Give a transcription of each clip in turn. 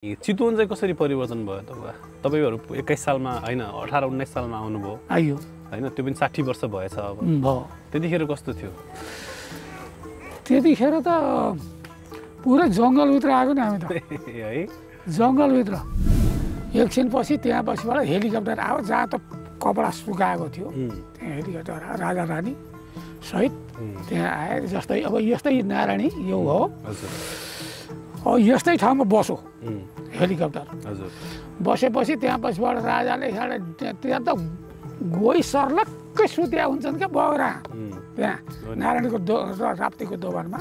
चितवन चाहिँ कसरी परिवर्तन भयो तपाईहरु 21 सालमा हैन 18 19 सालमा आउनुभयो आइयो हैन त्यो पनि 60 वर्ष भएछ अब भयो त्यतिखेर कस्तो थियो त्यतिखेर त पुरै जंगलभित्र आएको नि हामी त है जंगलभित्र एकछिन पछि त्यहाँ पछिबाट हेलिकप्टर आयो जहाँ त कपडा सुकाएको थियो त्यहाँ हेलिकप्टर राजा रानी सहित त्यहाँ आए जस्तै अब यस्तै नारायणी यो हो हजुर यस्तै ठाउँमा बसो हेलिकप्टर हजुर बसेपछि त्यहाँ पछिबाट राजाले त्यहाँ त गोही सर्लक्कै सुत्या हुन्छन् क्या बगरा त्यहाँ नारायणको राप्तीको दोभानमा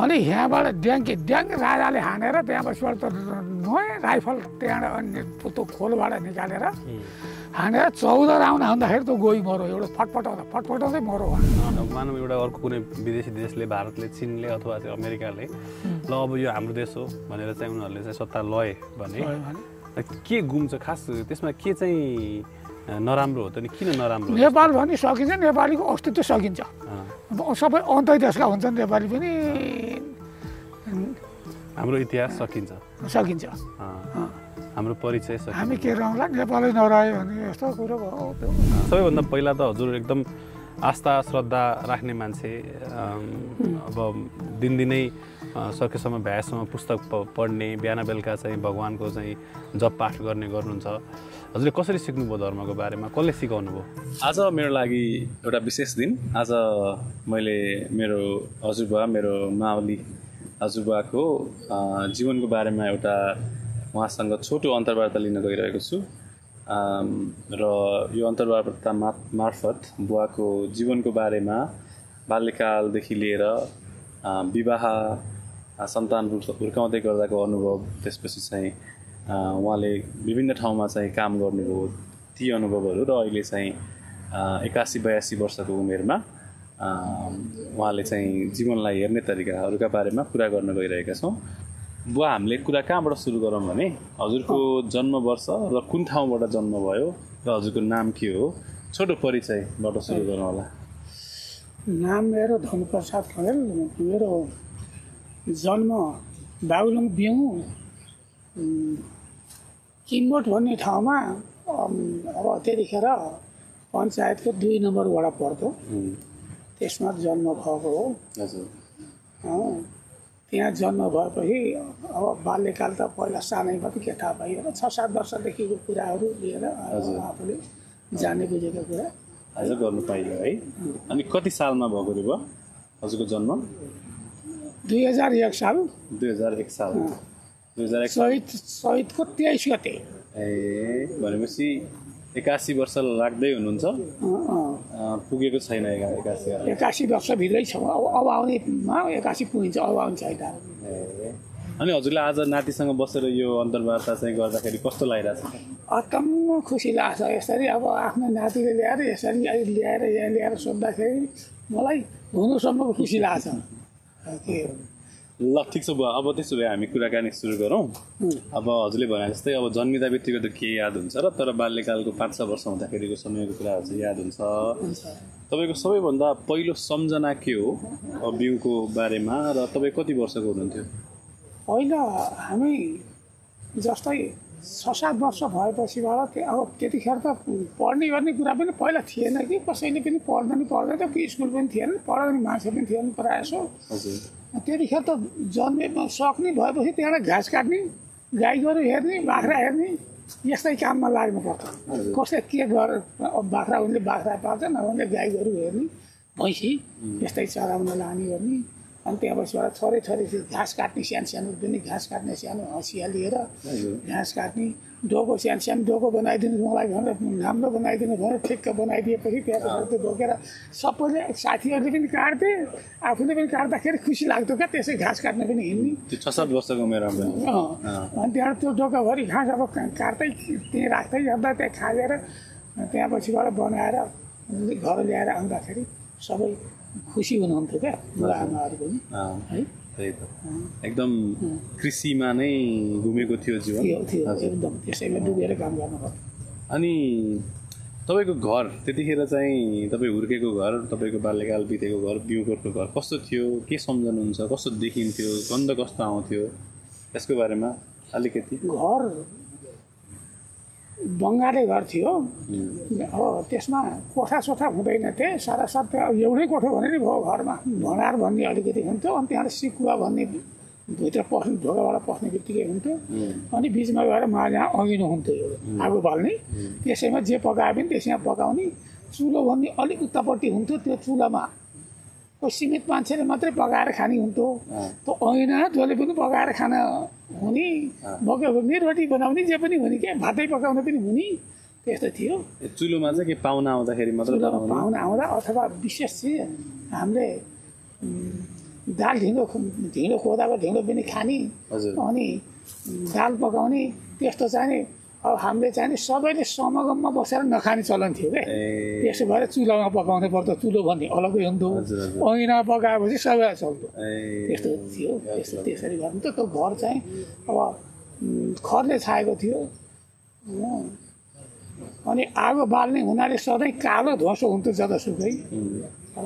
अनि यहाँबाट ड्याङ राजाले हानेर त्यहाँ पछिबाट त नयाँ राइफल त्यहाँबाट अन्य त्यो खोलबाट निकालेर हानेर 14 राउन्ड हान्दाखेरि त गोही मरो एउटा फटफटाउँदै मरो मानव एउटा अर्को कुनै विदेशी देशले भारतले चीनले अथवा चाहिँ अमेरिकाले ल अब यो हाम्रो देश हो भनेर चाहिँ उनीहरूले चाहिँ सत्ता लए भने के गुम्छ खास त्यसमा के चाहिँ नराम्रो हो त नि किन नराम्रो नेपाल पनि सकिन्छ नेपालीको अस्तित्व सकिन्छ सबै अन्तै देशका हुन्छन् नेपाली पनि हाम्रो इतिहास सकिन्छ हाम्रो परिचय सकिन्छ हामी के रहला नेपालै नरह्यो भने यस्तो कुरा भयो सबैभन्दा पहिला त हजुर एकदम आस्था श्रद्धा राख्ने मान्छे अब दिनदिनै सकेसम्म भ्याएसम्म पुस्तक पढ्ने बिहान बेलुका चाहिँ भगवानको चाहिँ जप पाठ गर्ने गर्नुहुन्छ हजुरले कसरी सिक्नुभयो धर्मको बारेमा कसले सिकाउनु भयो आज मेरो लागि एउटा विशेष दिन आज मैले मेरो हजुरबा मेरो मावली हजुरबाको जीवनको बारेमा एउटा उहाँसँग छोटो अन्तर्वार्ता लिन गइरहेको छु र यो अन्तर्वार्ता मार्फत बुवाको जीवनको बारेमा बाल्यकालदेखि लिएर विवाह सन्तान हुर्काउँदै गर्दाको अनुभव त्यसपछि चाहिँ उहाँले विभिन्न ठाउँमा चाहिँ काम गर्नुभयो ती अनुभवहरू र अहिले चाहिँ 81-82 वर्षको उमेरमा उहाँले चाहिँ जीवनलाई हेर्ने तरिकाहरूका बारेमा कुरा गर्न गइरहेका छौँ बुवा हामीले कुरा कहाँबाट सुरु गरौँ भने हजुरको जन्म वर्ष र कुन ठाउँबाट जन्म भयो र हजुरको नाम के हो छोटो परिचयबाट सुरु गरौँ होला नाम मेरो धनप्रसाद खरेल मेरो जन्म बाबुलुङ बिउ किमोट भन्ने ठाउँमा अब त्यतिखेर पञ्चायतको 2 नम्बर वडा पर्थ्यो त्यसमा जन्म भएको हो त्यहाँ जन्म भएपछि अब बाल्यकाल त पहिला सानैमा के थाहा पाइयो 6-7 वर्षदेखिको कुराहरू लिएर आफूले जाने बुझेको कुरा आज गर्नु पाइयो है अनि कति सालमा भएको रे भयो हजुरको जन्म 2001 साल 2001 साल 2001 चैतको 23 गते ए भनेपछि 81 वर्ष लाग्दै हुनुहुन्छ पुगेको छैन 81 वर्षभित्रै छ अब आउनेमा 81 पुगिन्छ अब आउने छैन अनि हजुरले आज नातिसँग बसेर यो अन्तर्वार्ता चाहिँ गर्दाखेरि कस्तो लागिरहेछ अत्यन्त खुसी लाग्छ यसरी अब आफ्नो नातिले ल्याएर यसरी ल्याएर यहाँ ल्याएर सोद्धाखेरि मलाई हुनुसम्म खुसी लाग्छ के ल ठिक छ बुवा अब त्यसो भए हामी कुराकानी सुरु गरौँ अब हजुरले भने जस्तै अब जन्मिँदा बित्तिकै त के याद हुन्छ र तर बाल्यकालको 5-6 वर्ष हुँदाखेरिको समयको कुराहरू चाहिँ याद हुन्छ तपाईँको सबैभन्दा पहिलो सम्झना के हो अब बिउको बारेमा र तपाईँ कति वर्षको हुनुहुन्थ्यो पहिला हामी जस्तै 6-7 वर्ष भएपछिबाट अब त्यतिखेर त पढ्ने गर्ने कुरा पनि पहिला थिएन कि कसैले पनि पढ्दैन कि स्कुल पनि थिएन पढाउने मान्छे पनि थिएन प्रायः सो त्यतिखेर त जन्मेमा सक्ने भएपछि त्यहाँबाट घाँस काट्ने गाई गोरु हेर्ने बाख्रा हेर्ने यस्तै काममा लाग्नु पर्छ कसै के गर बाख्रा उनले बाख्रा पाल्छ नभने गाई गोरु हेर्ने भैँसी यस्तै चराउन लाने गर्ने अनि त्यहाँबाट थोरै घाँस काट्ने सानो पनि घाँस काट्ने सानो हँसिया लिएर घाँस काट्ने डोको सानो डोको बनाइदिनु मलाई भनेर राम्रो बनाइदिनु भनेर ठिक्क बनाइदिएपछि त्यहाँ त्यो बोकेर सबैले साथीहरूले पनि काट्थे आफूले पनि काट्दाखेरि खुसी लाग्थ्यो क्या त्यसै घाँस काट्न पनि हिँड्ने 6-7 वर्षको उमेरमा अनि त्यहाँ त्यो डोकाभरि घाँस अब काट्दै त्यहाँ राख्दै जाँदा त्यहाँ खाएर त्यहाँ पछिबाट बनाएर घर ल्याएर आउँदाखेरि सबै खुसी हुनुहुन्थ्यो क्या बुढा आमाहरू पनि है त्यही त एकदम कृषिमा नै घुमेको थियो जीवन एकदम त्यसैमा डुबेर काम गर्नु अनि तपाईँको घर त्यतिखेर चाहिँ तपाईँ हुर्केको घर तपाईँको बाल्यकाल बितेको घर बिउकोटको घर कस्तो थियो के सम्झनुहुन्छ कस्तो देखिन्थ्यो गन्ध कस्तो आउँथ्यो यसको बारेमा अलिकति घर बङ्गाले घर थियो। अब त्यसमा कोठा हुँदैन थिए, सारासाथ एउटै कोठो भने नि भयो घरमा। भँडार भन्ने अलिकति हुन्थ्यो, अनि त्यहाँबाट सिकुवा भन्ने भित्र पस्ने ढोकाबाट पस्ने बित्तिकै हुन्थ्यो, अनि बिचमा गएर माझा अँगिनो हुन्थ्यो आगो बाल्ने। त्यसैमा जे पकाए पनि त्यसैमा पकाउने। चुलो भन्ने अलिक उतापट्टि हुन्थ्यो, त्यो चुलामा सीमित मान्छेले मात्रै पकाएर खाने हुन्थ्यो। त्यो ऐना जसले पनि पकाएर खान हुने, बक्यो भने रोटी बनाउने, जे पनि हुने, क्या भातै पकाउन पनि हुने, त्यस्तो थियो। चुलोमा चाहिँ के पाहुना आउँदाखेरि मात्र पाहुना आउँदा अथवा विशेष चाहिँ हामीले दाल ढिँडो खोदाको ढिँडो पनि खाने, अनि दाल पकाउने, त्यस्तो चाहिँ अब हामीले चाहिँ सबैले समागममा बसेर नखाने चलन थियो क्या। त्यसो भएर चुलामा पकाउनु पर्छ, चुलो भन्ने अलग्गै हुन्थ्यो, ऐना पकाएपछि सबै चल्थ्यो, त्यस्तो थियो। त्यसरी गर्नु त्यो घर चाहिँ अब खरले छाएको थियो, अनि आगो बाल्ने हुनाले सधैँ कालो धोसो हुन्थ्यो जतासुकै। अब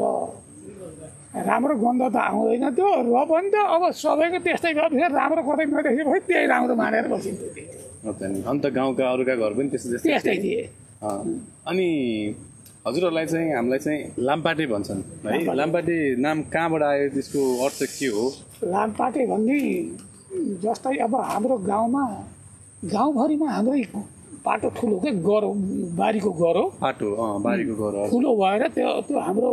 राम्रो गन्ध त आउँदैन थियो, र पनि त अब सबैको त्यस्तै भएपछि राम्रो कतै नदेखेपछि त्यही राम्रो मानेर बसिन्थ्यो। अन्त गाउँका अरूका घर पनि त्यस्तै थिए। अनि हजुरहरूलाई चाहिँ हामीलाई चाहिँ लामपाटे भन्छन् है, लामपाटे नाम कहाँबाट आयो, त्यसको अर्थ के हो? लामपाटे भन्ने जस्तै अब हाम्रो गाउँमा गाउँभरिमा हाम्रै पाटो ठुलो क्या, गह्रो, बारीको गह्रो पाटो, बारीको गह्रो ठुलो भएर त्यो हाम्रो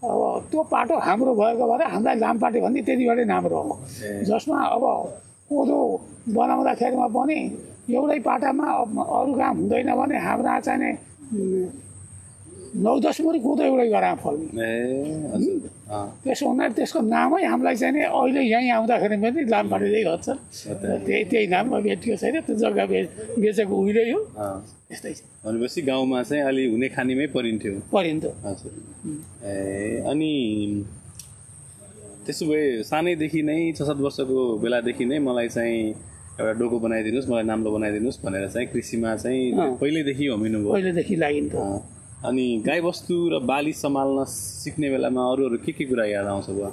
अब त्यो पाटो हाम्रो भएको भएर हामीलाई लामपाटे भन्ने त्यतिबाटै नाम रह्यो। जसमा अब कोदो बनाउँदाखेरिमा पनि एउटै पाटामा अरू काम हुँदैन भने हाम्रा चाहिँ 9-10 मुरी कोदो एउटै गरामा फल्ने। त्यसो हुनाले त्यसको नामै हामीलाई चाहिँ अहिले यहीँ आउँदाखेरि पनि लामपाटे गर्छ। त्यही नाम भेटियो छैन, त्यो जग्गा बेचेको उहिले हो, त्यस्तै छ। भनेपछि गाउँमा चाहिँ अलि हुने खानेमै परिन्थ्यो। हजुर। अनि त्यसो भए सानैदेखि नै 6-7 वर्षको बेलादेखि नै मलाई चाहिँ एउटा डोको बनाइदिनुहोस्, मलाई नाम्लो बनाइदिनुहोस् भनेर चाहिँ कृषिमा चाहिँ पहिल्यैदेखि होमिनु भयो। पहिल्यैदेखि लागिन्थ्यो। अनि गाईबस्तु र बाली सम्हाल्न सिक्ने बेलामा अरू के कुरा याद आउँछ बुवा?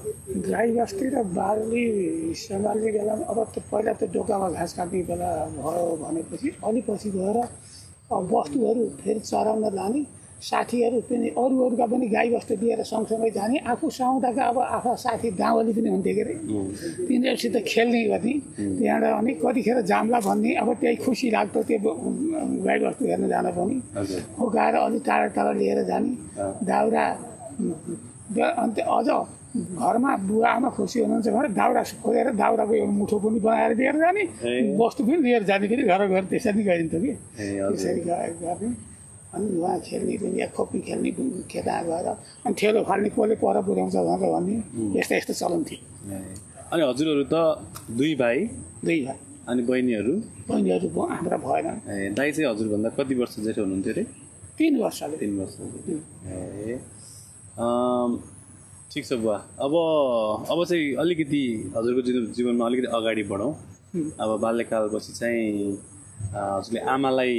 गाईबस्तु र बाली सम्हाल्ने बेलामा अब त्यो पहिला त डोकामा घाँस काट्ने बेला भयो भनेपछि अलि पछि गएर वस्तुहरू फेरि चराउन लाने, साथीहरू पनि अरूका पनि गाईबस्तु लिएर सँगसँगै जाने। आफू साउँदाका अब आफ्ना साथी गाउँले पनि हुन्थ्यो के अरे, तिनीहरूसित खेल्ने गर्ने। त्यहाँबाट अनि कतिखेर जाम्ला भन्ने, अब त्यही खुसी लाग्थ्यो त्यो गाईबस्तु हेर्न जान पनि। हो गएर अलिक टाढा लिएर जाने दाउरा। अन्त अझ घरमा बुवा आमा खुसी हुनुहुन्छ भने दाउरा खोजेर दाउराको एउटा मुठो पनि बनाएर लिएर जाने, वस्तु पनि लिएर जाने, फेरि घर त्यसरी गरिन्थ्यो कि। त्यसरी गर्ने अनि उहाँ खेल्ने पनि, या खोपी खेल्ने पनि खेता गएर, अनि ठेलो फाल्ने कसले पर पुर्याउँछ भनेर भन्ने, यस्तो चलन थियो। अनि हजुरहरू त दुई भाइ, अनि बहिनीहरू हाम्रा भएन। दाइ चाहिँ हजुरभन्दा कति वर्ष जेठो हुनुहुन्थ्यो अरे? 3 वर्षले। 3 वर्ष। ठिक छ बुवा। अब चाहिँ अलिकति हजुरको जीवनमा अलिकति अगाडि बढौँ। अब बाल्यकालपछि चाहिँ हजुरले आमालाई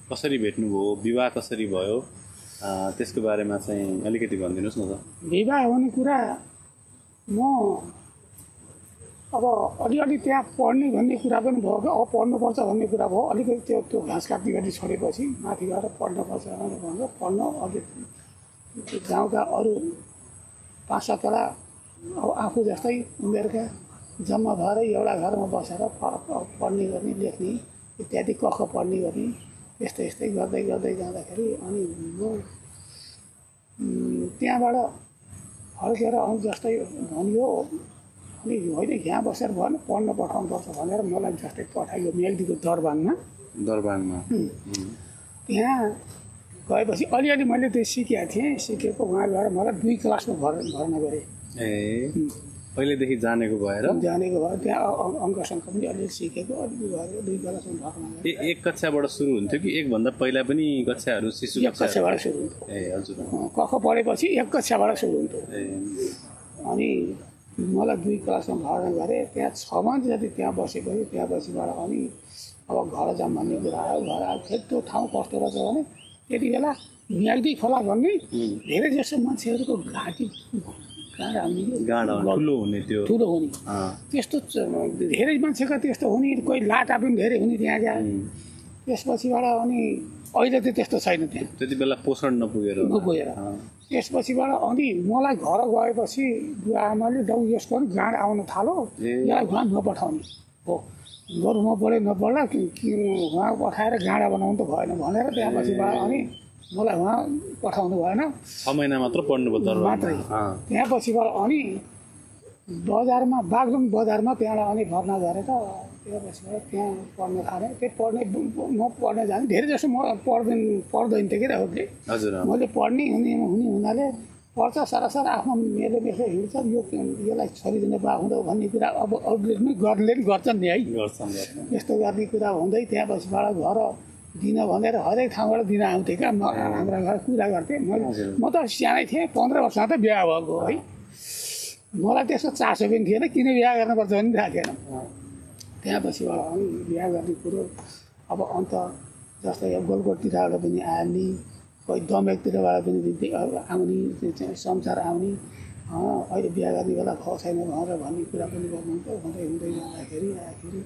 कसरी भेट्नुभयो, विवाह कसरी भयो, त्यसको बारेमा चाहिँ अलिकति भनिदिनुहोस् न त। विवाह हुने कुरा म अब अलिअलि त्यहाँ पढ्ने भन्ने कुरा पनि भयो क्या। अब पढ्नुपर्छ भन्ने कुरा भयो। अलिकति त्यो घाँस काट्ने गरी छोडेपछि माथि गएर पढ्नुपर्छ भनेर भन्यो। पढ्न अलिक गाउँका अरू 5-7 वटा अब आफू जस्तै उनीहरूका जम्मा भएर एउटा घरमा बसेर पढ्ने गर्ने, लेख्ने इत्यादि, कख पढ्ने गर्ने, यस्तै गर्दै जाँदाखेरि अनि म त्यहाँबाट फर्केर अनि जस्तै भनियो, अनि होइन यहाँ बसेर भएन, पढ्न पठाउनुपर्छ भनेर मलाई जस्तै पठाइयो मेलडीको दरबाङमा। त्यहाँ गएपछि अलिअलि मैले त्यो सिकेको थिएँ। सिकेको वहाँ गएर मलाई 2 क्लासमा भर्ना गरेँ। पहिल्यैदेखि जानेको भएर त्यहाँ अङ्कसँग पनि अलिअलि सिकेको, अलिअलि भएर 2 क्लासमा भर्ना गरेँ। एक कक्षाबाट सुरु हुन्थ्यो कि एकभन्दा पहिला पनि कक्षाहरू? शिशु कक्षाबाट सुरु हुन्थ्यो। हजुर। कख पढेपछि 1 कक्षाबाट सुरु हुन्थ्यो। अनि मलाई 2 क्लासमा भर्ना गरेँ। त्यहाँ 6 महिना जति त्यहाँ बसेपछि त्यहाँपछिबाट अनि अब घर जाऊँ भन्ने कुरा आयो। घर आयो फेरि त्यो ठाउँ कस्तो रहेछ भने त्यति बेला म्याग्दी खोला भन्ने धेरै जसो मान्छेहरूको गाँडा हुने गाँडा ठुलो हुने त्यो ठुलो हुने त्यस्तो धेरै मान्छेको त्यस्तो हुने कोही लाटा पनि धेरै हुने त्यहाँ गएर त्यसपछिबाट अनि अहिले त त्यस्तो छैन त्यहाँ त्यति बेला पोषण नपुगेर त्यसपछिबाट अनि मलाई घर गएपछि बुवा आमाले दाउ यसको पनि गाँड आउन थाल्यो यसलाई उहाँ नपठाउने हो बरु नपढ्ला उहाँ पठाएर गाँडा बनाउनु त भएन भनेर त्यहाँपछिबाट अनि मलाई उहाँ पठाउनु भएन 6 महिना मात्र पढ्नुभयो मात्रै त्यहाँपछिबाट अनि बजारमा बागलुङ बजारमा त्यहाँबाट अनि भर्ना गरेर त्यसपछि त्यहाँ पढ्न थालेँ म पढ्न जाने धेरै जस्तो म पढ्दैन थिएँ कि मैले पढ्ने हुनाले पढ्छ सरासर आफ्नो मेरो मेसो हिँड्छ यसलाई छोडिदिनु हुँदो भन्ने कुरा अब अरूले पनि गर्नेले पनि गर्छन् नि है यस्तो गर्ने कुरा हुँदै त्यहाँपछिबाट घर दिन भनेर हरेक ठाउँबाट दिन आउँथेँ क्या हाम्रा घर कुरा गर्थेँ म त सानै थिएँ 15 वर्षमा त बिहा भएको है मलाई त्यस्तो चासो पनि थिएन किन बिहा गर्नुपर्छ भने थाहा थिएन त्यहाँपछिबाट अनि बिहा गर्ने कुरो अब अन्त जस्तै अब गोलकोटतिरबाट पनि आउने कोही दमेकतिरबाट पनि आउने संसार आउने अहिले बिहा गर्ने बेला भएको छैन भनेर भन्ने कुरा पनि गर्नुहुन्थ्यो हुँदै जाँदाखेरि आखिरी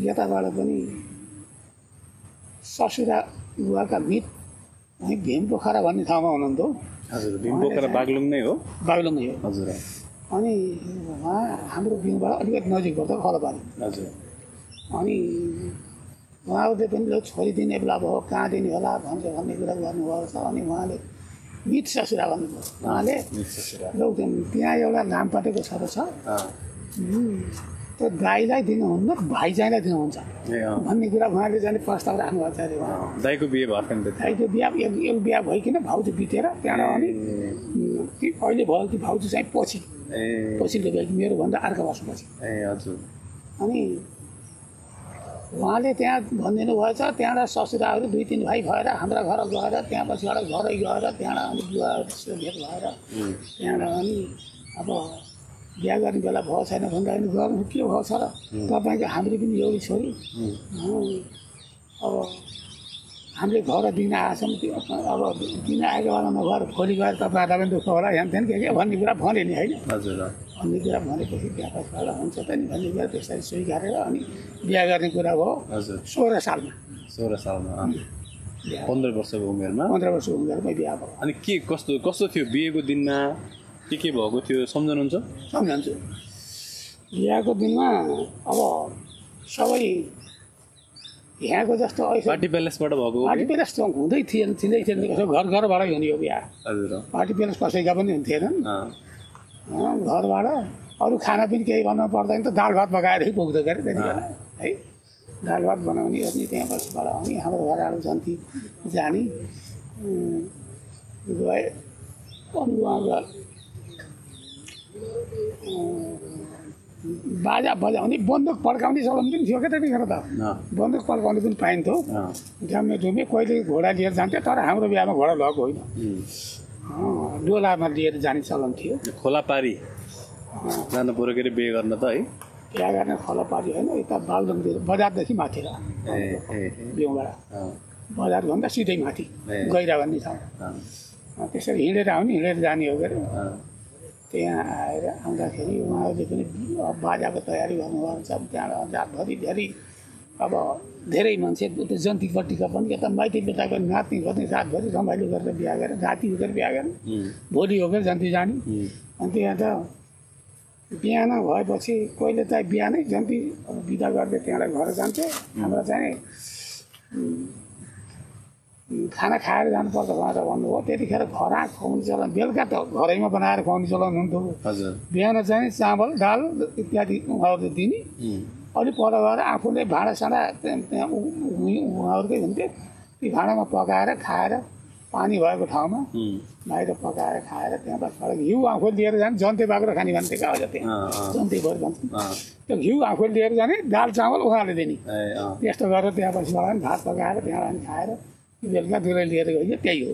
यताबाट पनि ससुरा बुवाका मित उहीँ भीमपोखरा भन्ने ठाउँमा हुनुहुन्थ्यो हजुर भीमपोखरा बागलुङ नै हो हजुर अनि उहाँ हाम्रो बिउबाट अलिकति नजिक पर्छ खलपारी हजुर अनि उहाँहरूले पनि ल छोडिदिने बेला भयो कहाँ दिने होला भन्ने कुरा गर्नुभएको छ अनि उहाँले मित ससुरा भन्नुभयो उहाँले ल त्यहाँ एउटा नामपाटेको छोरो छ त्यो गाईलाई दिनुहुन्न भाइ चाहिँलाई दिनुहुन्छ भन्ने कुरा उहाँले जाने प्रस्ताव राख्नुभएको छ अरे दाइको बिहे भयो दाइको बिहा एक बिहा भइकन भाउजू बितेर त्यहाँबाट अनि अहिले भयो कि भाउजू चाहिँ पछिल्लो भयो कि मेरो भन्दा अर्को वर्षपछि हजुर अनि उहाँले त्यहाँ भनिदिनु भएछ त्यहाँबाट ससुराहरू 2-3 भाइ भएर हाम्रा घर गएर त्यहाँपछिबाट घरै गएर त्यहाँबाट अनि बुवाहरूसँग भेट भएर त्यहाँबाट अनि अब बिहा गर्ने बेला भएको छैन भन्दाखेरि गर्नु के भएको छ र तपाईँको हाम्रो पनि एउटी छोरी अब हामीले घर दिन आएछौँ अब दिन आएको बेलामा घर भोलि गएर तपाईँहरूलाई पनि दुःख होला यहाँ के भन्ने कुरा भने नि होइन भन्ने कुरा भनेपछि बिहा हुन्छ त नि भन्ने कुरा त्यसरी स्वीकारेर अनि बिहा गर्ने कुरा भयो 16 सालमा 15 वर्षको उमेरमा 15 वर्षको उमेरमै बिहा भयो अनि के कस्तो थियो बिहेको दिनमा के भएको थियो सम्झनुहुन्छ सम्झन्छु बिहाको दिनमा अब सबै यहाँको जस्तो पार्टी प्यालेसबाट भएको पार्टी प्यालेस त हुँदै थिएन घरबाटै हुने हो बिहा हजुर पार्टी प्यालेस कसैका पनि हुन्थेनन् घरबाट अरू खाना पनि केही बनाउनु पर्दैन त दाल भात पकाएरै पुग्दो गरे त्यति बेला है दाल भात बनाउने अनि त्यहाँ बसबाट आउने हाम्रो घरहरू जन्ती जाने गए अनि उहाँ बाजा बजाउने बन्दुक पड्काउने चलन पनि थियो क्या त्यतिखेर त बन्दुक पड्काउने पनि पाइन्थ्यो झ्यामे झुमे कहिले घोडा लिएर जान्थ्यो तर हाम्रो बिहामा घोडा लगेको होइन डोलामा लिएर जाने चलन थियो खोला पारी जानु पऱ्यो के अरे बिहे गर्न त है बिहा गर्न खोला पारी होइन यता बागलुङतिर बजारदेखि माथि र बिउबाट बजारभन्दा सिधै माथि गैरा भन्ने ठाउँ त्यसरी हिँडेर आउने हिँडेर जाने हो के अरे त्यहाँ आएर आउँदाखेरि उहाँहरूले पनि बाजाको तयारी गर्नुभएको छ त्यहाँ रातभरि धेरै अब धेरै मान्छे त्यो जन्तीपट्टिका पनि यता माइती बेटाको नाच्ने गर्ने रातभरि रमाइलो गरेर बिहा गरेर राति उकेर बिहा गर्ने भोलि हो जन्ती जाने अनि त्यहाँ त बिहान भएपछि कहिले त बिहानै जन्ती बिदा गर्दै त्यहाँबाट घर जान्थ्यो हाम्रो चाहिँ खाना खाएर जानुपर्छ भनेर भन्नुभयो त्यतिखेर घर खुवाउने चलन बेलुका त घरैमा बनाएर खुवाउने चलन हुन्थ्यो बिहान चाहिँ चामल दाल इत्यादि उहाँहरूले दिने अलिक पर गएर आफूले भाँडासाँडा त्यहाँ उहाँहरूकै हुन्थ्यो ती भाँडामा पकाएर खाएर पानी भएको ठाउँमा बाहिर पकाएर खाएर त्यहाँ बसबाट घिउ आफू लिएर जाने जन्ते बाख्रो खाने भन्थे क्या अहिले त्यहाँ जन्ते भएर भन्छ त्यो घिउ आफू लिएर जाने दाल चामल उहाँले दिने त्यस्तो गरेर त्यहाँ बसबाट भात पकाएर त्यहाँबाट खाएर बेलुका दुलै लिएर गयो त्यही हो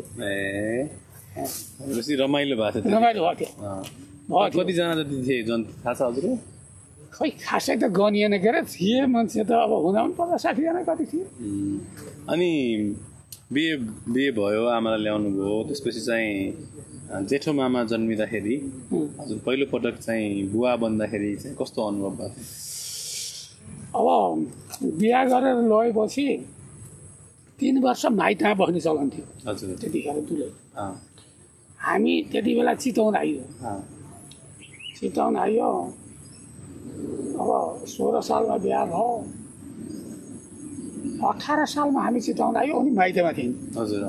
रमाइलो भएको थियो रमाइलो भएको थियो कतिजना जति थिए थाहा छ हजुर खै खासै त गनिएन के अरे थिए मान्छे त अब हुँदा पनि 50-60 जना कति थिए अनि बिहे भयो आमालाई ल्याउनु भयो त्यसपछि चाहिँ जेठो मामा जन्मिँदाखेरि हजुर पहिलो पटक चाहिँ बुवा बन्दाखेरि चाहिँ कस्तो अनुभव भयो? अब बिहा गरेर लगेपछि 3 वर्ष माइतमा बस्ने चलन थियो हजुर त्यतिखेर दुलै। हामी त्यति बेला चितवन आइयो। चितवन आइयो। अब 16 सालमा बिहा भयो। 18 सालमा हामी चितवन आयो अनि माइतमा थियौँ। हजुर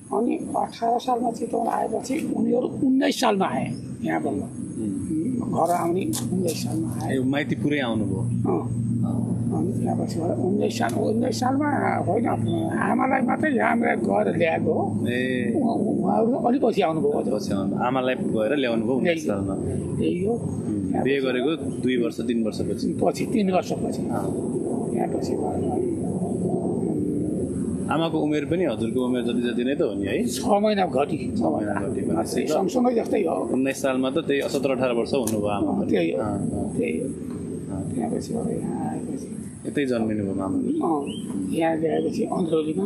अनि 18 सालमा चितवन आएपछि उनीहरू 19 सालमा आए यहाँ बल्ल घर आउने 19 सालमा आयो। माइती पुरै आउनुभयो? अनि त्यहाँपछि 19 सालमा होइन आमालाई मात्रै यहाँ गएर ल्याएको हो। उहाँहरू अलिक पछि आउनुभयो। आमालाई गएर ल्याउनु भयो 19 सालमा? यही हो। बिहे गरेको 2 वर्ष 3 वर्षपछि? 3 वर्षपछि त्यहाँपछि आमाको उमेर पनि हजुरको उमेर जति जति नै त हो नि है? 6 महिना घटी। 6 महिना घटी सँगसँगै जस्तै हो। 19 सालमा त त्यही 17-18 वर्ष हुनुभयो आमा? त्यही हो त्यही हो। त्यहाँपछि अब यहाँ आएपछि यतै जन्मिनु भयो मामा? यहाँ ल्याएपछि अन्ध्रोलीमा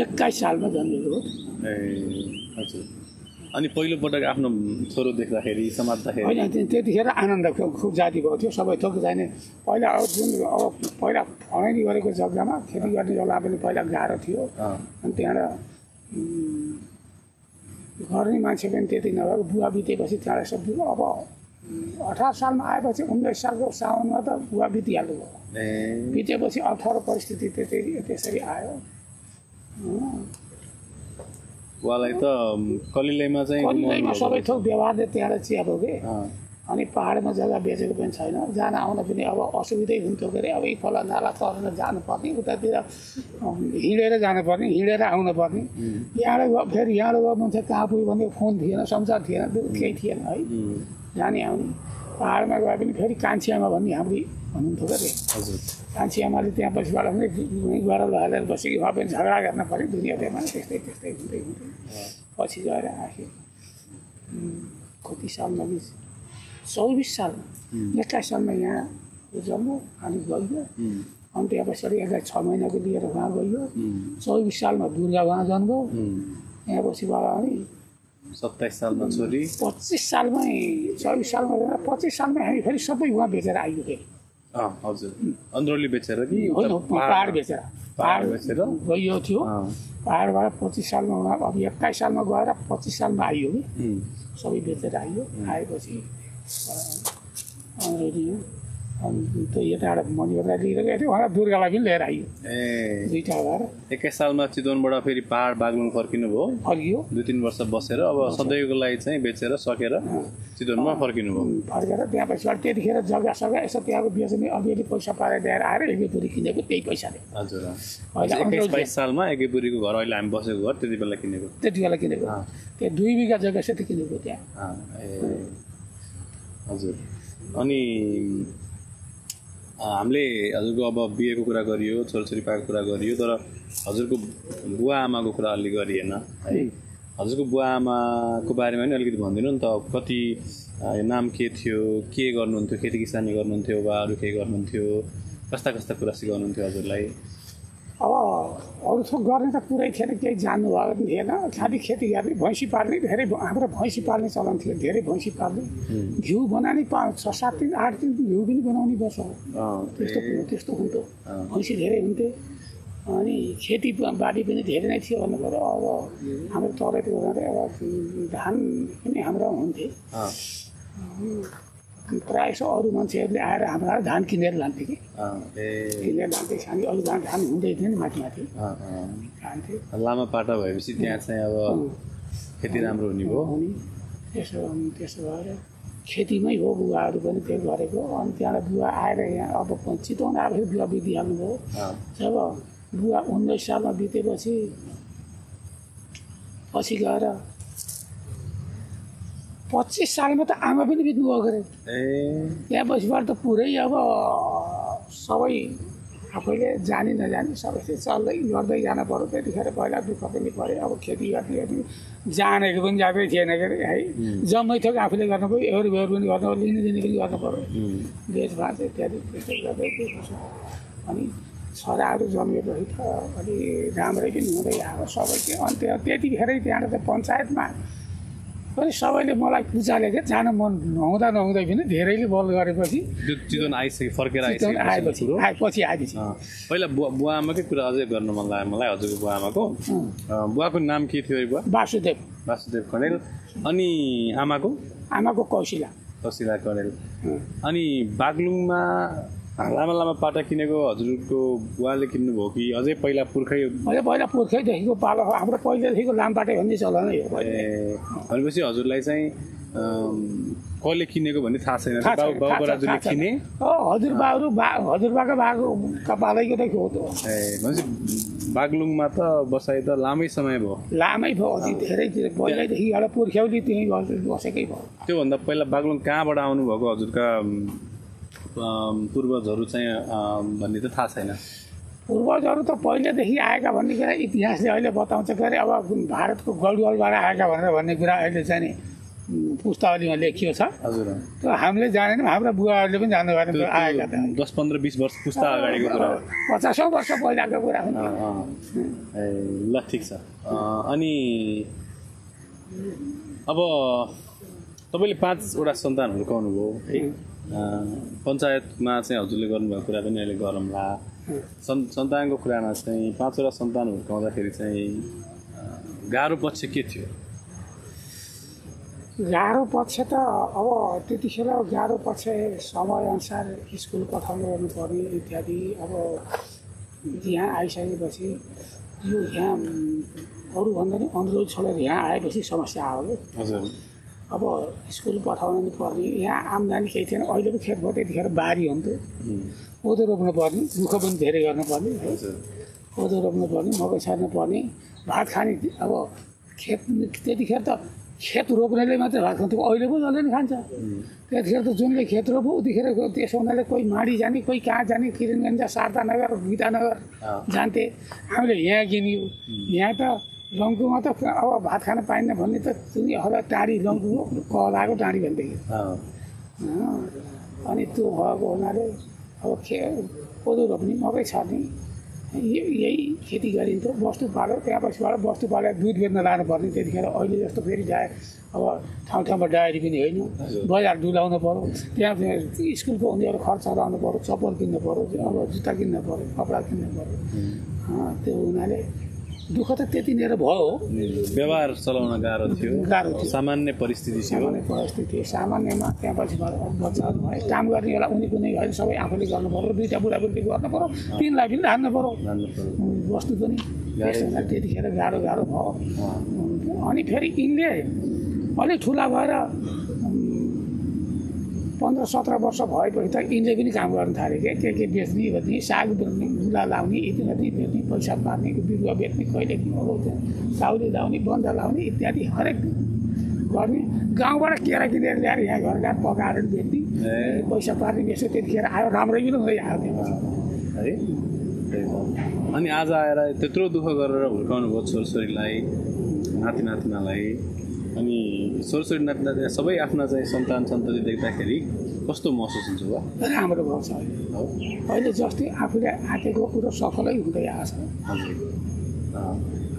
21 सालमा जन्मेको हो। ए हजुर। अनि पहिलोपटक आफ्नो छोरो देख्दाखेरि समात्दाखेरि? होइन त्यतिखेर आनन्द खुब जाति भएको थियो। सबै थोक जाने पहिला पहिला फँडैनी गरेको जग्गामा खेती गर्ने जग्गा पनि पहिला गाह्रो थियो। अनि त्यहाँबाट गर्ने मान्छे पनि त्यति नभएको बुवा बितेपछि त्यहाँबाट सब अब 18 सालमा आएपछि 19 सालको साउनमा त बुवा बितिहाल्नु भयो। बितेपछि अप्ठ्यारो परिस्थिति त्यसरी आयो। बुवालाई त कलिलैमा चाहिँ सबै थोक व्यवहारले त्यहाँबाट चिया भयो कि। अनि पाहाडमा जग्गा बेचेको पनि छैन। जान आउन पनि अब असुविधै हुन्थ्यो के अरे। अब खोला नाला तरेर जानुपर्ने, उतातिर हिँडेर जानुपर्ने, हिँडेर आउनुपर्ने। यहाँबाट फेरि यहाँबाट गर्नुहुन्छ कहाँ पुग्यो भने फोन थिएन, सञ्चार थिएन, केही थिएन है जाने आउने। पाहाडमा गए पनि फेरि कान्छी आमा भन्ने हाम्रो हुनुहुन्थ्यो क्या रे। कान्छी आमाले त्यहाँ पछिबाट पनि गएर लगाएर बसेको उहाँ पनि झगडा गर्न पऱ्यो दुनियाँमा। त्यस्तै त्यस्तै हुँदै हुँदै पछि गएर आयो। कति सालमा 24 सालमा 21 सालमा यहाँ जन्म अनि गइयो। अनि त्यहाँ पछाडि यसलाई 6 महिनाको लिएर उहाँ गइयो। 24 सालमा दुर्गा उहाँ जन्म। यहाँ पछिबाट अनि 27 सालमा छोरी। 25 सालमै 24 सालमा 25 सालमा हामी फेरि सबै उहाँ बेचेर आइयो फेरि। हजुर। अन्ध्रोली बेचेर कि होइन पाहाड बेचेर? पाहाड बेचेर गइयो थियो। पाहाडबाट 25 सालमा उहाँ अब 21 सालमा गएर 25 सालमा आइयो कि सबै बेचेर आइयो। आएपछि अनि त्यो यताबाट मणिबाट लिएर गएको थियो। उहाँ दुर्गालाई पनि लिएर आइयो। दुईवटा भएर 21 सालमा चितवनबाट फेरि पाहाड बागलुङ फर्किनु भयो। फर्कियो 2-3 वर्ष बसेर अब सधैँको लागि चाहिँ बेचेर सकेर चितवनमा फर्किनु भयो। फर्केर त्यहाँ पछिबाट त्यतिखेर जग्गा सग्गा यसो त्यहाँको बेच्ने अलिअलि पैसा पाएर ल्याएर आएर एकेपुरी किनेको त्यही पैसाले। हजुर। 21-22 सालमा एकेपुरीको घर अहिले हामी बसेको घर त्यति बेला किनेको? त्यति बेला किनेको। त्यहाँ 2 बिघा जग्गा चाहिँ किनेको त्यहाँ। हजुर। अनि हामीले हजुरको अब बिहेको कुरा गरियो, छोराछोरी पाएको कुरा गरियो, तर हजुरको बुवा आमाको कुरा अलि गरिएन है। हजुरको बुवा आमाको बारेमा पनि अलिकति भनिदिनु नि त। कति नाम के थियो, के गर्नुहुन्थ्यो, खेती किसानी गर्नुहुन्थ्यो वा अरू केही गर्नुहुन्थ्यो, कस्ता कस्ता कुरा सिकाउनुहुन्थ्यो हजुरलाई? अब अरू थोक गर्ने त कुरै थिएन, केही जान्नुभएको पनि थिएन। खालि खेती गर्ने, भैँसी पाल्ने। धेरै हाम्रो भैँसी पाल्ने चलन थियो। धेरै भैँसी पाल्ने, घिउ बनाउने 6-7 दिन 8 दिन घिउ पनि बनाउने गर्छ। त्यस्तो हुन्थ्यो। भैँसी धेरै हुन्थे। अनि खेतीबाली पनि धेरै नै थियो भन्नु पऱ्यो। अब हाम्रो तराईतिर अब धान पनि हाम्रो हुन्थे। प्रायः जसो अरू मान्छेहरूले आएर हाम्रो धान किनेर लान्थे कि। किनेर लान्थे। हामी अरू धान हुँदै थियो नि माथि माथि खान्थे। लामा पाटा भएपछि त्यहाँ चाहिँ अब खेती राम्रो हुने भयो। त्यसो भएर खेतीमै हो बुवाहरू पनि त्यो गरेको। अनि त्यहाँबाट बुवा आएर यहाँ अब चितवन आएपछि बुवा बितिहाल्नु भयो। जब बुवा 19 सालमा बितेपछि पछि गएर 25 सालमा त आमा पनि बित्नु भएको अरे। त्यहाँ पछिबाट त पुरै अब सबै आफैले जानी नजानी सबै चल्दै गर्दै जानु पर्यो। त्यतिखेर पहिला दुःख पनि पऱ्यो। अब खेती गर्ने जानेको पनि जाँदै थिएन के अरे है। जम्मै थियो आफूले गर्नु पऱ्यो। एहोर बेहोर पनि गर्नु पऱ्यो, लिने दिने पनि गर्नु पऱ्यो। बेचभाच इत्यादि त्यस्तै गर्दै गएको। अनि छोराहरू जन्मेपछि त अलि राम्रै पनि हुँदै आयो सबै। अनि त्यतिखेरै त्यहाँबाट त पञ्चायतमा पनि सबैले मलाई पुचाले के जान मन नहुँदै पनि धेरैले बल गरेपछि त्यो चितवन आइसक्यो फर्केर आएपछि आएपछि पहिला बुवा आमाकै कुरा अझै गर्न मन लाग्यो मलाई हजुरको बुवा आमाको बुवाको नाम के थियो बुवा वासुदेव कणेल अनि आमाको कौशिला कणेल अनि बागलुङमा लामा पाटा किनेको हजुरको बुवाले किन्नुभयो कि अझै पहिला पुर्खैदेखिको पालो हाम्रो पहिलेदेखिको लामपाटे भन्ने चलनै हो भनेपछि हजुरलाई चाहिँ कसले किनेको भन्ने थाहा छैन बाबु बराजुले किने हजुरबाको पालैको त हो भनेपछि बागलुङमा त बसाइ त लामै समय भयो अझै धेरै पहिल्यैदेखि एउटा पुर्ख्यौली त्यहीँ बसेकै भयो त्योभन्दा पहिला बागलुङ कहाँबाट आउनुभएको हजुरका पूर्वजहरू चाहिँ भन्ने त थाहा छैन पूर्वजहरू त पहिलेदेखि आएका भन्ने कुरा इतिहासले अहिले बताउँछ के अरे अब भारतको गढवालबाट आएका भनेर भन्ने कुरा अहिले चाहिँ नि पुस्तावलीमा लेखियो छ हजुर त्यो हामीले जानेनौँ हाम्रो बुवाहरूले पनि जान्नु भएन आएका त 10-15-20 वर्ष पुस्ता अगाडिको कुरा 50 वर्ष पहिलाको कुरा हो ल ठिक छ अनि अब तपाईँले 5वटा सन्तानहरू हुर्काउनुभयो है पञ्चायतमा चाहिँ हजुरले गर्नुभएको कुरा पनि अहिले गरौँला सन्तानको कुरामा चाहिँ 5वटा सन्तान हुर्काउँदाखेरि चाहिँ गाह्रो पक्ष के थियो गाह्रो पक्ष त अब त्यतिखेर गाह्रो पक्ष समयअनुसार स्कुल पठाउनु गर्नुपर्ने इत्यादि अब यहाँ आइसकेपछि यो यहाँ अरूभन्दा नि अनुरोध छोडेर यहाँ आएपछि समस्या आयो हजुर अब स्कुल पठाउनु नि पर्ने यहाँ आम्दानी केही थिएन अहिले पनि खेत भयो त्यतिखेर बारी हुन्थ्यो कोदो रोप्नु पर्ने दुःख पनि धेरै गर्नुपर्ने है कोदो रोप्नु पर्ने मकै छर्नु पर्ने भात खाने अब खेत त्यतिखेर त खेत रोप्नेले मात्रै भात खान्थ्यो अहिले पो जसले नि खान्छ त्यतिखेर त जुनले खेत रोप्यो उतिखेर त्यसो हुनाले कोही माडी जाने कोही कहाँ जाने किरणगञ्ज शारदानगर गीतानगर जान्थे हामीले यहाँ किन्यौँ यहाँ त लङ्कुमा त अब भात खान पाइन्न भन्ने त हर टाढी लङ्कु कहलाएको टाढी भनेदेखि अनि त्यो भएको हुनाले अब कोदो रोप्ने मकै छर्ने यही खेती गरिन्थ्यो बस्तु पाल्यो त्यहाँपछिबाट बस्तु पालेर दुध बेच्न लानुपर्ने त्यतिखेर अहिले जस्तो फेरि जाए अब ठाउँ ठाउँमा डायरी पनि होइन बजार डुलाउनु पऱ्यो त्यहाँ स्कुलको उनीहरू खर्च लाउनु पऱ्यो चप्पल किन्नु पऱ्यो अब जुत्ता किन्नु पऱ्यो कपडा किन्नु पऱ्यो त्यो हुनाले दुःख त त्यति नै भयो व्यवहार चलाउन गाह्रो थियो सामान्य परिस्थिति सामान्यमा त्यहाँपछिबाट बच्चाहरू भए काम गर्ने बेला उनी कुनै होइन सबै आफूले गर्नु पऱ्यो 2टा बुढाबुढीले गर्नु पऱ्यो 3लाई पनि धान्नु पऱ्यो वस्तु पनि त्यतिखेर गाह्रो भयो अनि फेरि यिनले अलिक ठुला भएर 15-17 वर्ष भएपछि त यिनले पनि काम गर्न थाले के बेच्ने साग बेच्ने मुला लाउने इत्यादि बेच्ने पैसा पार्ने बिरुवा बेच्ने कहिले साउली लाउने बन्द लाउने इत्यादि हरेक गर्ने गाउँबाट केरा किनेर ल्याएर यहाँ घर ल्याएर पकाएर बेच्ने पैसा पार्ने बेच्यो त्यतिखेर आयो राम्रै पनि हुँदै आयो है अनि आज आएर त्यत्रो दुःख गरेर हुर्काउनु भयो छोरछोरीलाई नातिनातिनालाई अनि छोरछोरी नातिना सबै आफ्ना चाहिँ सन्तान सन्तति देख्दाखेरि कस्तो महसुस हुन्छ बा राम्रो भएको छ अहिले जस्तै आफूले आँटेको कुरो सफलै हुँदै आएको छ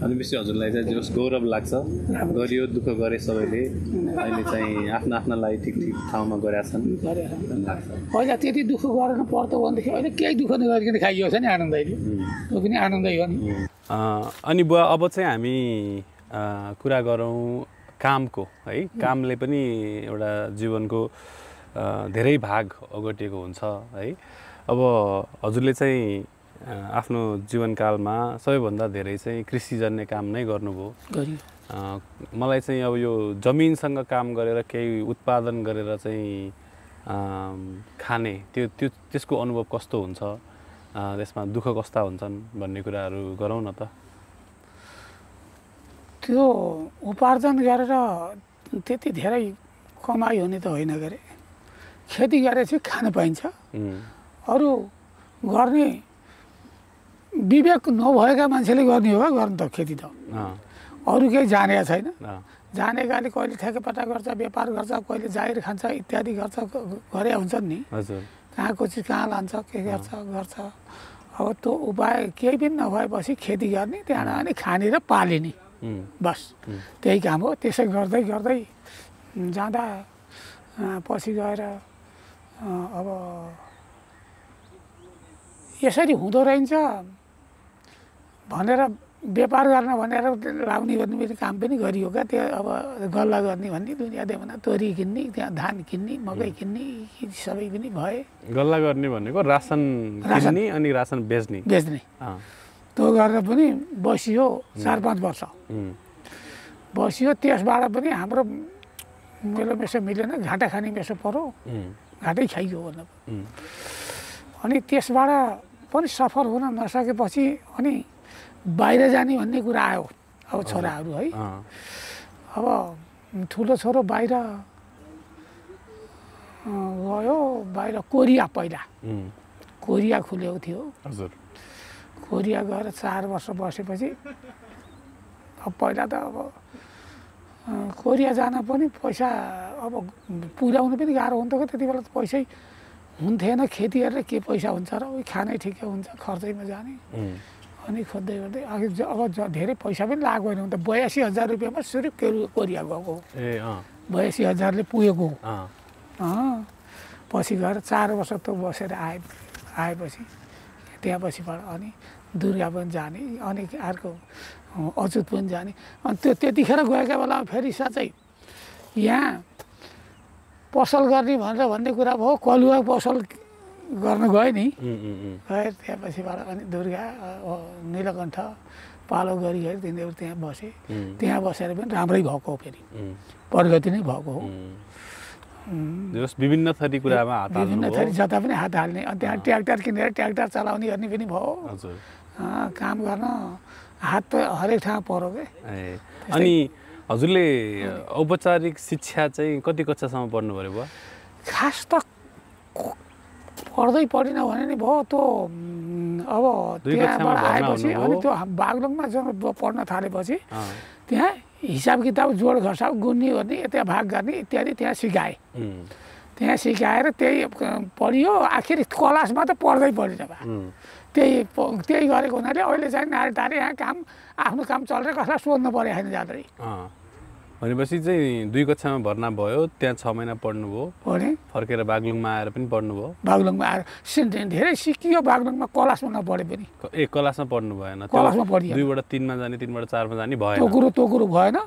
अनि बेसी हजुरलाई चाहिँ जस गौरव लाग्छ गरियो दुःख गरे सबैले अहिले चाहिँ आफ्ना लागि ठिक ठाउँमा गरेका छन् लाग्छ पहिला त्यति दुःख गरेर पर्छ भनेदेखि अहिले केही दुःख नगरिकन खाइयो छ नि आनन्दैले त्यो पनि आनन्दै हो नि अनि बुवा अब चाहिँ हामी कुरा गरौँ कामको है कामले पनि एउटा जीवनको धेरै भाग ओगटेको हुन्छ है अब हजुरले चाहिँ आफ्नो जीवनकालमा सबैभन्दा धेरै चाहिँ कृषिजन्य काम नै गर्नुभयो मलाई चाहिँ अब यो जमिनसँग काम गरेर केही उत्पादन गरेर चाहिँ खाने त्यसको अनुभव कस्तो हुन्छ त्यसमा दुःख कस्ता हुन्छन् भन्ने कुराहरू गरौँ न त त्यो उपार्जन गरेर त्यति धेरै कमाइ हुने त होइन गरे खेती गरेर चाहिँ खान पाइन्छ अरू गर्ने विवेक नभएका मान्छेले गर्ने हो गर्नु त खेती त अरू केही जानेका छैन जानेकाले कहिले ठेकेपट्टा गर्छ व्यापार गर्छ कहिले जागिर खान्छ इत्यादि गर्छ गरे हुन्छन् नि कहाँको चिज कहाँ लान्छ के गर्छ अब त्यो उपाय केही पनि नभएपछि खेती गर्ने त्यहाँबाट अनि खाने र पालिने बस त्यही काम हो। त्यसै गर्दै गर्दै जाँदा पछि गएर अब यसरी हुँदो रहेछ भनेर व्यापार गर्न भनेर लाउने गर्ने पनि काम पनि गरियो क्या। त्यो अब गल्ला गर्ने भन्ने दुनियाँ देवना तोरी किन्ने, त्यहाँ धान किन्ने, मकै किन्ने सबै पनि भए। गल्ला गर्ने भनेको रासन किन्ने अनि रासन बेच्ने त्यो गरेर पनि बसियो 4-5 वर्ष बसियो। त्यसबाट पनि हाम्रो मेलो मेसो मिलेन, घाटा खाने मेसो पऱ्यो, घाटै खाइयो भन्दा। अनि त्यसबाट पनि सफल हुन नसकेपछि अनि बाहिर जाने भन्ने कुरा आयो। अब छोराहरू है, अब ठुलो छोरो बाहिर गयो, बाहिर कोरिया पहिला कोरिया खुलेको थियो। कोरिया गएर 4 वर्ष बसेपछि अब पहिला त अब कोरिया जान पनि पैसा अब पुर्याउनु पनि गाह्रो हुन्थ्यो क्या। त्यति बेला त पैसै हुन्थेन, खेती गरेर के पैसा हुन्छ र, उही खानै ठिकै हुन्छ, खर्चैमा जाने। अनि खोज्दै गर्दै अघि अब धेरै पैसा पनि लागेको होइन। त 82,000 रुपियाँमा सुरु कोरिया गएको, 82,000ले पुगेको। पछि गएर 4 वर्ष त बसेर आएपछि त्यहाँ पछिबाट अनि दुर्गा पनि जाने, अनि अर्को अचुत पनि जाने। अनि त्यो त्यतिखेर गएका बेलामा फेरि साँच्चै यहाँ पसल गर्ने भनेर भन्ने कुरा भयो। कलुवा पसल गर्न गयो नि, गएर त्यहाँ पछिबाट अनि दुर्गा नीलकण्ठ पालो गरिगरी तिनीहरू त्यहाँ बसे। त्यहाँ बसेर पनि राम्रै भएको हो, फेरि प्रगति नै भएको हो। विभिन्न थरी कुरामा हात हाल्नु, विभिन्न थरी जता पनि हात हाल्ने। अनि त्यहाँ ट्र्याक्टर किनेर ट्र्याक्टर चलाउने गर्ने पनि भयो। काम गर्न हात त हरेक ठाउँ पऱ्यो क्या। अनि हजुरले औपचारिक शिक्षा चाहिँ कति कक्षासम्म पढ्नु पऱ्यो बुवा? खास त पढ्दै पढिन भने नि भयो। त्यो अब त्यहाँबाट आएपछि अनि त्यो बागलुङमा जब पढ्न थालेपछि त्यहाँ हिसाब किताब जोड घसाउ गुन्ने गर्ने, त्यहाँ भाग गर्ने इत्यादि त्यहाँ सिकाए। त्यहाँ सिकाएर त्यही पढियो। आखिर क्लासमा त पढ्दै पढिन भए, त्यही गरेको हुनाले अहिले चाहिँ नारीटारी यहाँ काम आफ्नो काम चलेर कसलाई सोध्नु पऱ्यो होइन जाँदै। भनेपछि चाहिँ 2 कक्षामा भर्ना भयो, त्यहाँ 6 महिना पढ्नुभयो, फर्केर बागलुङमा आएर पनि पढ्नुभयो। बागलुङमा आएर धेरै सिकियो। बागलुङमा क्लासमा नपढे पनि, क्लासमा पढ्नु भएन, क्लासमा पढियो। 2बाट 3मा जाने, 3बाट 4मा जाने भएन। त्यो कुरो भएन,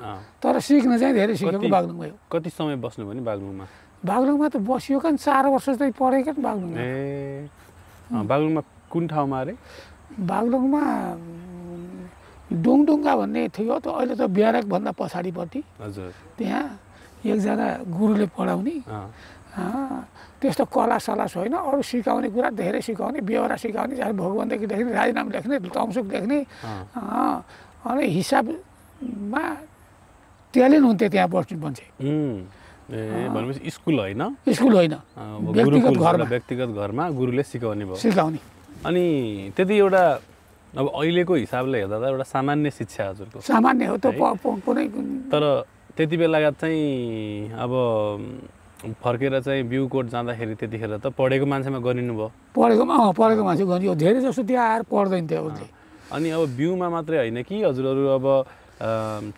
तर सिक्न चाहिँ धेरै सिकेको बागलुङमा। कति समय बस्नु भयो नि बागलुङमा? बागलुङमा त बसियो क्या, 4 वर्ष चाहिँ पढेको नि बागलुङमा। बागलुङमा कुन ठाउँमा अरे? बागलुङमा डोङडुङ्गा भन्ने थियो। त अहिले त ब्यारेक भन्दा पछाडिपट्टि त्यहाँ एकजना गुरुले पढाउने। त्यस्तो कला सलास होइन, अरू सिकाउने कुरा धेरै सिकाउने, बेहोरा सिकाउने, भगवन्तकी लेख्ने, राजीनामा लेख्ने, तमसुक लेख्ने। अनि हिसाबमा ट्यालेन्ट हुन्थ्यो त्यहाँ बस्ने मान्छे। भनेपछि स्कुल होइन? स्कुल होइन, व्यक्तिगत घरमा गुरुले सिकाउने भयो। सिकाउने। अनि त्यति एउटा अब अहिलेको हिसाबले हेर्दा त एउटा सामान्य शिक्षा हजुरको? सामान्य हो त कुनै। तर त्यति बेला चाहिँ अब फर्केर चाहिँ बिउ कोट जाँदाखेरि त्यतिखेर त पढेको मान्छेमा गरिनु भयो? पढेको मान्छे गरियो। धेरै जस्तो त्यहाँ आएर पढ्दैन थियो उसले। अनि अब बिउमा मात्रै होइन कि हजुरहरू अब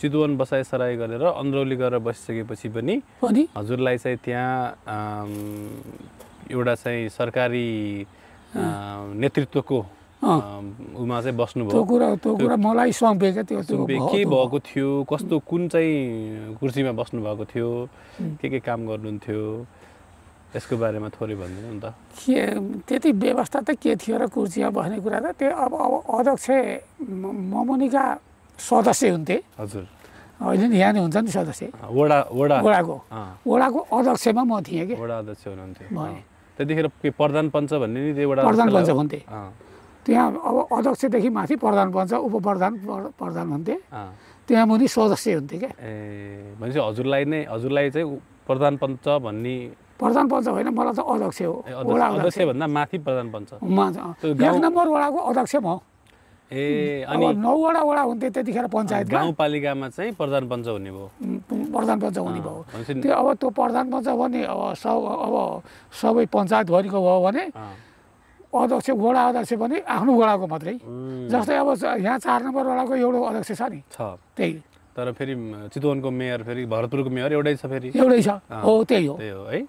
चितवन बसाइसराई गरेर अन्ध्रौली गरेर बसिसकेपछि पनि हजुरलाई चाहिँ त्यहाँ एउटा चाहिँ सरकारी नेतृत्वको उमा चाहिँ बस्नुभयो। त्यो कुरा मलाई सुम्पे क्या। त्यो के भएको थियो, कस्तो कुन चाहिँ कुर्सीमा बस्नु भएको थियो, के काम गर्नुहुन्थ्यो, यसको बारेमा थोरै भनिदिनु नि त। त्यति व्यवस्था त के थियो र कुर्सीमा बस्ने कुरा त त्यो अब अध्यक्ष ममुनिका सदस्य हुन्थे। हजुर, अहिले नि यहाँ नि हुन्छ नि सदस्य, वडाको अध्यक्षमा म थिएँ कि। वडा अध्यक्ष हुनुहुन्थ्यो त्यतिखेर? के प्रधान पञ्च भन्ने नि त्यो प्रधान पञ्च हुन्थे त्यहाँ। अब अध्यक्षदेखि माथि प्रधान पञ्च, उपप्रधान, प्रधान हुन्थे। त्यहाँ मुनि सदस्य हुन्थे क्या। भनेपछि हजुरलाई चाहिँ प्रधान पञ्च भन्ने? प्रधान पञ्च होइन, मलाई त अध्यक्ष हो। अध्यक्ष भन्दा माथि प्रधान पञ्च। 1 नम्बर वडाको अध्यक्ष म। अनि 9वटा वडा हुन्थे त्यतिखेर पञ्चायत। गाउँपालिकामा चाहिँ प्रधान पञ्च हुने भयो। प्रधान पञ्च हुने भयो। त्यो अब त्यो प्रधान पञ्च भने अब सबै पञ्चायतभरिको भयो भने अध्यक्ष वडा अध्यक्ष पनि आफ्नो वडाको मात्रै जस्तै अब यहाँ 4 नम्बर वडाको एउटा अध्यक्ष छ नि त्यही तर फेरि चितवनको मेयर फेरि भरतपुरको मेयर एउटै छ फेरि एउटै छ हो त्यही हो है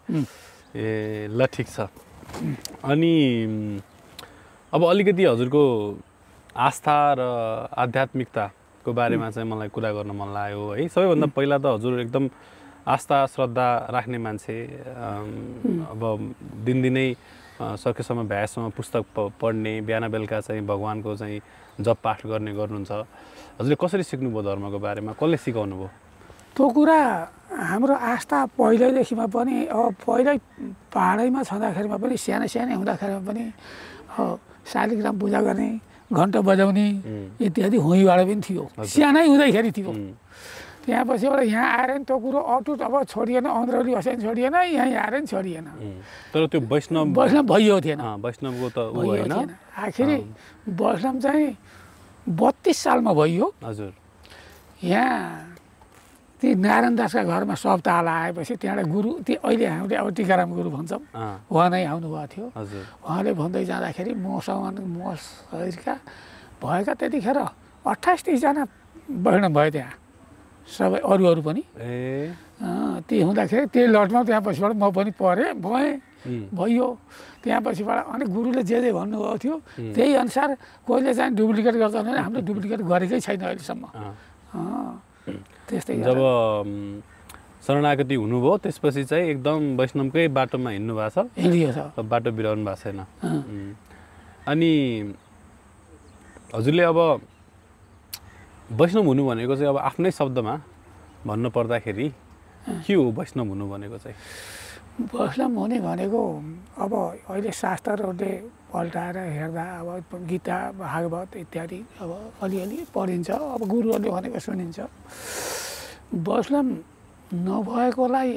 ए ल ठिक छ अनि अब अलिकति हजुरको आस्था र आध्यात्मिकताको बारेमा चाहिँ मलाई कुरा गर्न मन लाग्यो है सबैभन्दा पहिला त हजुर एकदम आस्था श्रद्धा राख्ने मान्छे अब दिनदिनै सकेसम्म भ्याएसम्म पुस्तक पढ्ने बिहान बेलुका चाहिँ भगवानको चाहिँ जप पाठ गर्नुहुन्छ हजुरले कसरी सिक्नुभयो धर्मको बारेमा कसले सिकाउनु भयो त्यो कुरा हाम्रो आस्था पहिल्यैदेखिमा पनि अब पहिल्यै पहाडैमा छँदाखेरिमा पनि सानै हुँदाखेरिमा पनि शालिग्राम पूजा गर्ने घन्टा बजाउने इत्यादि हुँबाट पनि थियो सानै हुँदैखेरि थियो त्यहाँ पछिबाट यहाँ आएर नि त्यो कुरो अटुट अब छोडिएन अन्द्रौली बस्यो नि छोडिएन यहाँ आएर नि छोडिएन तर त्यो वैष्णव भइयो थिएन वैष्णवको त ऊ होइन आखिरी वैष्णव चाहिँ 32 सालमा भइयो हजुर यहाँ ती नारायण दासका घरमा सप्ताह आएपछि त्यहाँबाट गुरु ती अहिले हामीले अब टिकाराम गुरु भन्छौँ उहाँ नै आउनुभएको थियो उहाँले भन्दै जाँदाखेरि मसँगका भएका त्यतिखेर 28-30 जना वैष्णव भयो त्यहाँ सबै अरू पनि ती हुँदाखेरि त्यही लटमा त्यहाँ पछिबाट म पनि परेँ भइयो त्यहाँ पछिबाट अनि गुरुले जे भन्नुभएको थियो त्यही अनुसार कोहीले चाहिँ डुप्लिकेट गर्छ भने हामीले डुप्लिकेट गरेकै छैन अहिलेसम्म त्यस्तै जब शरणागति हुनुभयो त्यसपछि चाहिँ एकदम वैष्णवकै बाटोमा हिँड्नु भएको छ बाटो बिराउनु भएको छैन अनि हजुरले अब वैष्णव हुनु भनेको चाहिँ अब आफ्नै शब्दमा भन्नु पर्दाखेरि के हो वैष्णव हुनु भनेको चाहिँ वैष्णव हुने भनेको अब अहिले शास्त्रहरूले पल्टाएर हेर्दा अब गीता भागवत इत्यादि अब अलिअलि पढिन्छ अब गुरुहरूले भनेको सुनिन्छ वैष्णव नभएकोलाई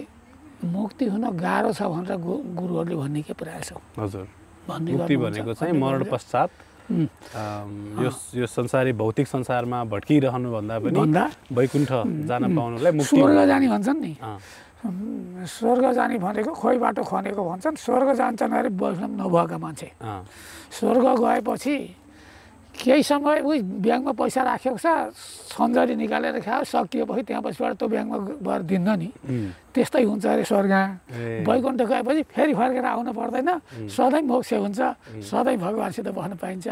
मुक्ति हुन गाह्रो छ भनेर गुरुहरूले भन्ने के प्रायः छ हजुर मुक्ति भनेको चाहिँ मरण पश्चात यो संसारी भौतिक संसारमा भट्किरहनु भन्दा पनि वैकुण्ठ जान पाउनुलाई मुक्ति स्वर्ग जाने भन्छन् नि स्वर्ग जाने भनेको खोइ बाटो खनेको भन्छन् स्वर्ग जान्छन् अरे वैष्णव नभएका मान्छे स्वर्ग गएपछि केही समय उही ब्याङ्कमा पैसा राखेको छ सन्जरी निकालेर खायो सकिएपछि त्यहाँ पछिबाट त्यो ब्याङ्कमा गएर दिन्न नि त्यस्तै हुन्छ अरे स्वर्ग वैकुण्ठ गएपछि फेरि फर्केर आउनु पर्दैन सधैँ मोक्ष हुन्छ सधैँ भगवान्सित बस्न पाइन्छ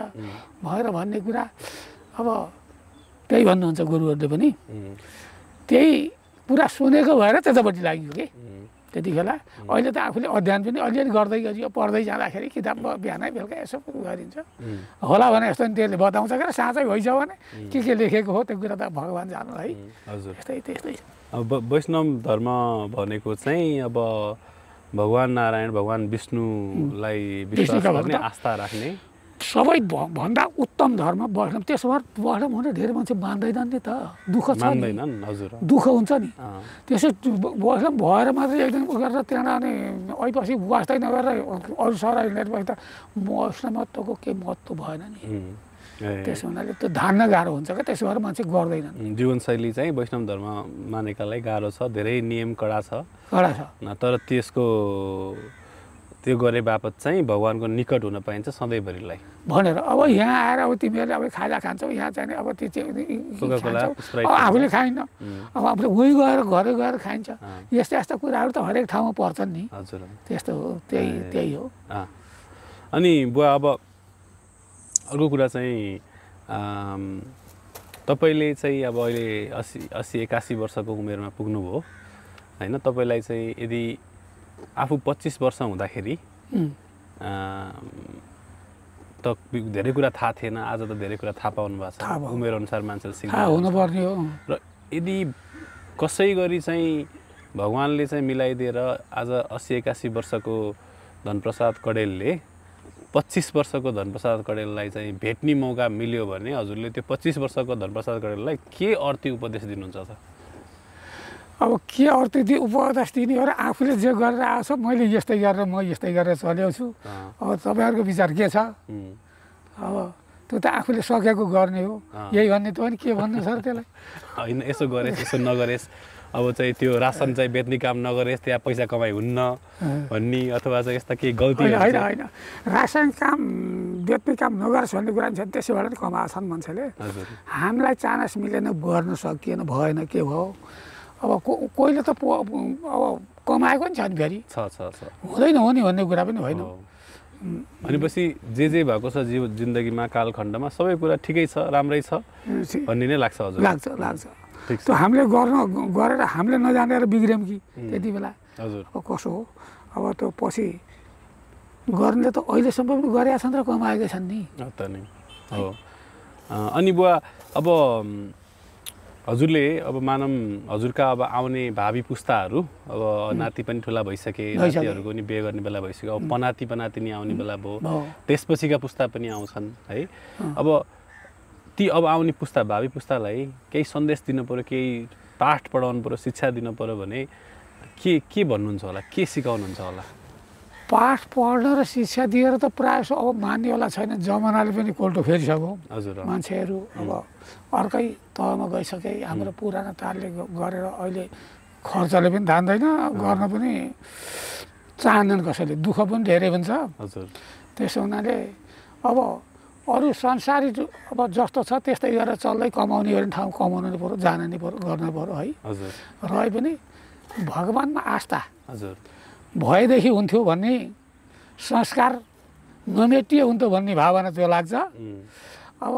भनेर भन्ने कुरा अब त्यही भन्नुहुन्छ गुरुहरूले पनि त्यही पुरा सुनेको भएर त्यतापट्टि लाग्यो कि त्यतिखेर अहिले त आफूले अध्ययन पनि अलिअलि गर्दै गरियो पढ्दै जाँदाखेरि किताब बिहानै बेलुका यसो गरिन्छ होला भने यस्तो नि त्यसले बताउँछ क्या साँच्चै भइछ भने के लेखेको हो त्यो कुरा त भगवान् जानु है हजुर त्यस्तै अब वैष्णव धर्म भनेको चाहिँ अब भगवान् नारायण भगवान् विष्णुलाई विश्वास गर्ने आस्था राख्ने सबैभन्दा उत्तम धर्म वैष्णव त्यसो भएर वैष्णव हुने धेरै मान्छे मान्दैनन् नि त दुःख छ दुःख हुन्छ नि त्यसो वैष्णव भएर मात्रै एकदम गरेर त्यहाँ अनि अहिले वास्तै नगरेर अरू सराईले त वैष्णवत्वको केही महत्त्व भएन नि त्यसो हुनाले त्यो धान्न गाह्रो हुन्छ क्या त्यसो भएर मान्छे गर्दैनन् जीवनशैली चाहिँ वैष्णव धर्म मानेकालाई गाह्रो छ धेरै नियम कडा छ तर त्यो गरे बापत चाहिँ भगवान्को निकट हुन पाइन्छ सधैँभरिलाई भनेर अब यहाँ आएर अब तिमीहरूले अब खाजा खान्छौ यहाँ चाहिँ अब त्यो आफूले खाइन्न अब आफूले उही गएर घरै गएर खाइन्छ यस्ता कुराहरू त हरेक ठाउँमा पर्छन् नि हजुर त्यस्तो हो त्यही हो अनि बुवा अब अर्को कुरा चाहिँ तपाईँले चाहिँ अब अहिले 80-81 वर्षको उमेरमा पुग्नुभयो होइन तपाईँलाई चाहिँ यदि आफू 25 वर्ष हुँदाखेरि त धेरै कुरा थाहा थिएन आज त धेरै कुरा थाहा पाउनु भएको छ उमेर अनुसार मान्छेले सिक्नु हुनुपर्ने हो र यदि कसै गरी चाहिँ भगवान्ले चाहिँ मिलाइदिएर आज 80-81 वर्षको धनप्रसाद कडेलले 25 वर्षको धनप्रसाद कडेललाई चाहिँ भेट्ने मौका मिल्यो भने हजुरले त्यो 25 वर्षको धनप्रसाद कडेललाई के अर्थी उपदेश दिनुहुन्छ त अब के अर्थी उपदेश दिने हो र आफूले जे गरेर आएको छ मैले यस्तै गरेर म यस्तै गरेर चलेको छु अब तपाईँहरूको विचार के छ अब त्यो त आफूले सकेको गर्ने हो यही भन्ने त हो नि के भन्नु छ र त्यसलाई होइन यसो गरेस् यसो नगरेस् अब चाहिँ त्यो रासन चाहिँ बेच्ने काम नगरेस् त्यहाँ पैसा कमाइ हुन्न भन्ने अथवा चाहिँ यस्ता केही गल्ती होइन रासन काम बेच्ने काम नगरोस् भन्ने कुरा छ त्यसैबाट नि कमाएछन् मान्छेले हामीलाई चान्स मिलेन गर्न सकिएन भएन के भयो अब कोहीले त अब कमाएको नि छ नि फेरि हुँदैन हो नि भन्ने कुरा पनि होइन भनेपछि जे भएको छ जिन्दगीमा कालखण्डमा सबै कुरा ठिकै छ राम्रै छ भन्ने नै लाग्छ हजुर लाग्छ त्यो हामीले गरेर हामीले नजानेर बिग्रियौँ कि त्यति बेला हजुर अब कसो हो अब त्यो पछि गर्नेले त अहिलेसम्म पनि गरेका छन् र कमाएकै छन् नि त नि हो अनि बुवा अब हजुरले अब मानौँ हजुरका अब आउने भावी पुस्ताहरू अब नाति पनि ठुला भइसके नातिहरूको नि बिहे गर्ने बेला भइसक्यो अब पनाति नि आउने बेला भयो त्यसपछिका पुस्ता पनि आउँछन् है अब ती अब आउने पुस्ता भावी पुस्तालाई केही सन्देश दिनु पर्यो केही पाठ पढाउनु पर्यो शिक्षा दिनु पर्यो भने के भन्नुहुन्छ होला के सिकाउनुहुन्छ होला पाठ पढ्न र शिक्षा दिएर त प्रायः जसो अब मान्नेवाला छैन जमानाले पनि कोल्टो फेरिसक्यो हजुर मान्छेहरू अब अर्कै तहमा गइसके हाम्रो पुरानो तालले गरेर अहिले खर्चले पनि धान्दैन गर्न पनि चाहँदैन कसैले दुःख पनि धेरै हुन्छ हजुर त्यसो हुनाले अब अरू संसारी अब जस्तो छ त्यस्तै गरेर चल्दै कमाउने गर्ने ठाउँ कमाउनु नै पऱ्यो जान नै पऱ्यो गर्न पऱ्यो है हजुर रहे पनि भगवानमा आस्था हजुर भएदेखि हुन्थ्यो भन्ने संस्कार नमेटिए हुन्थ्यो भन्ने भावना त्यो लाग्छ अब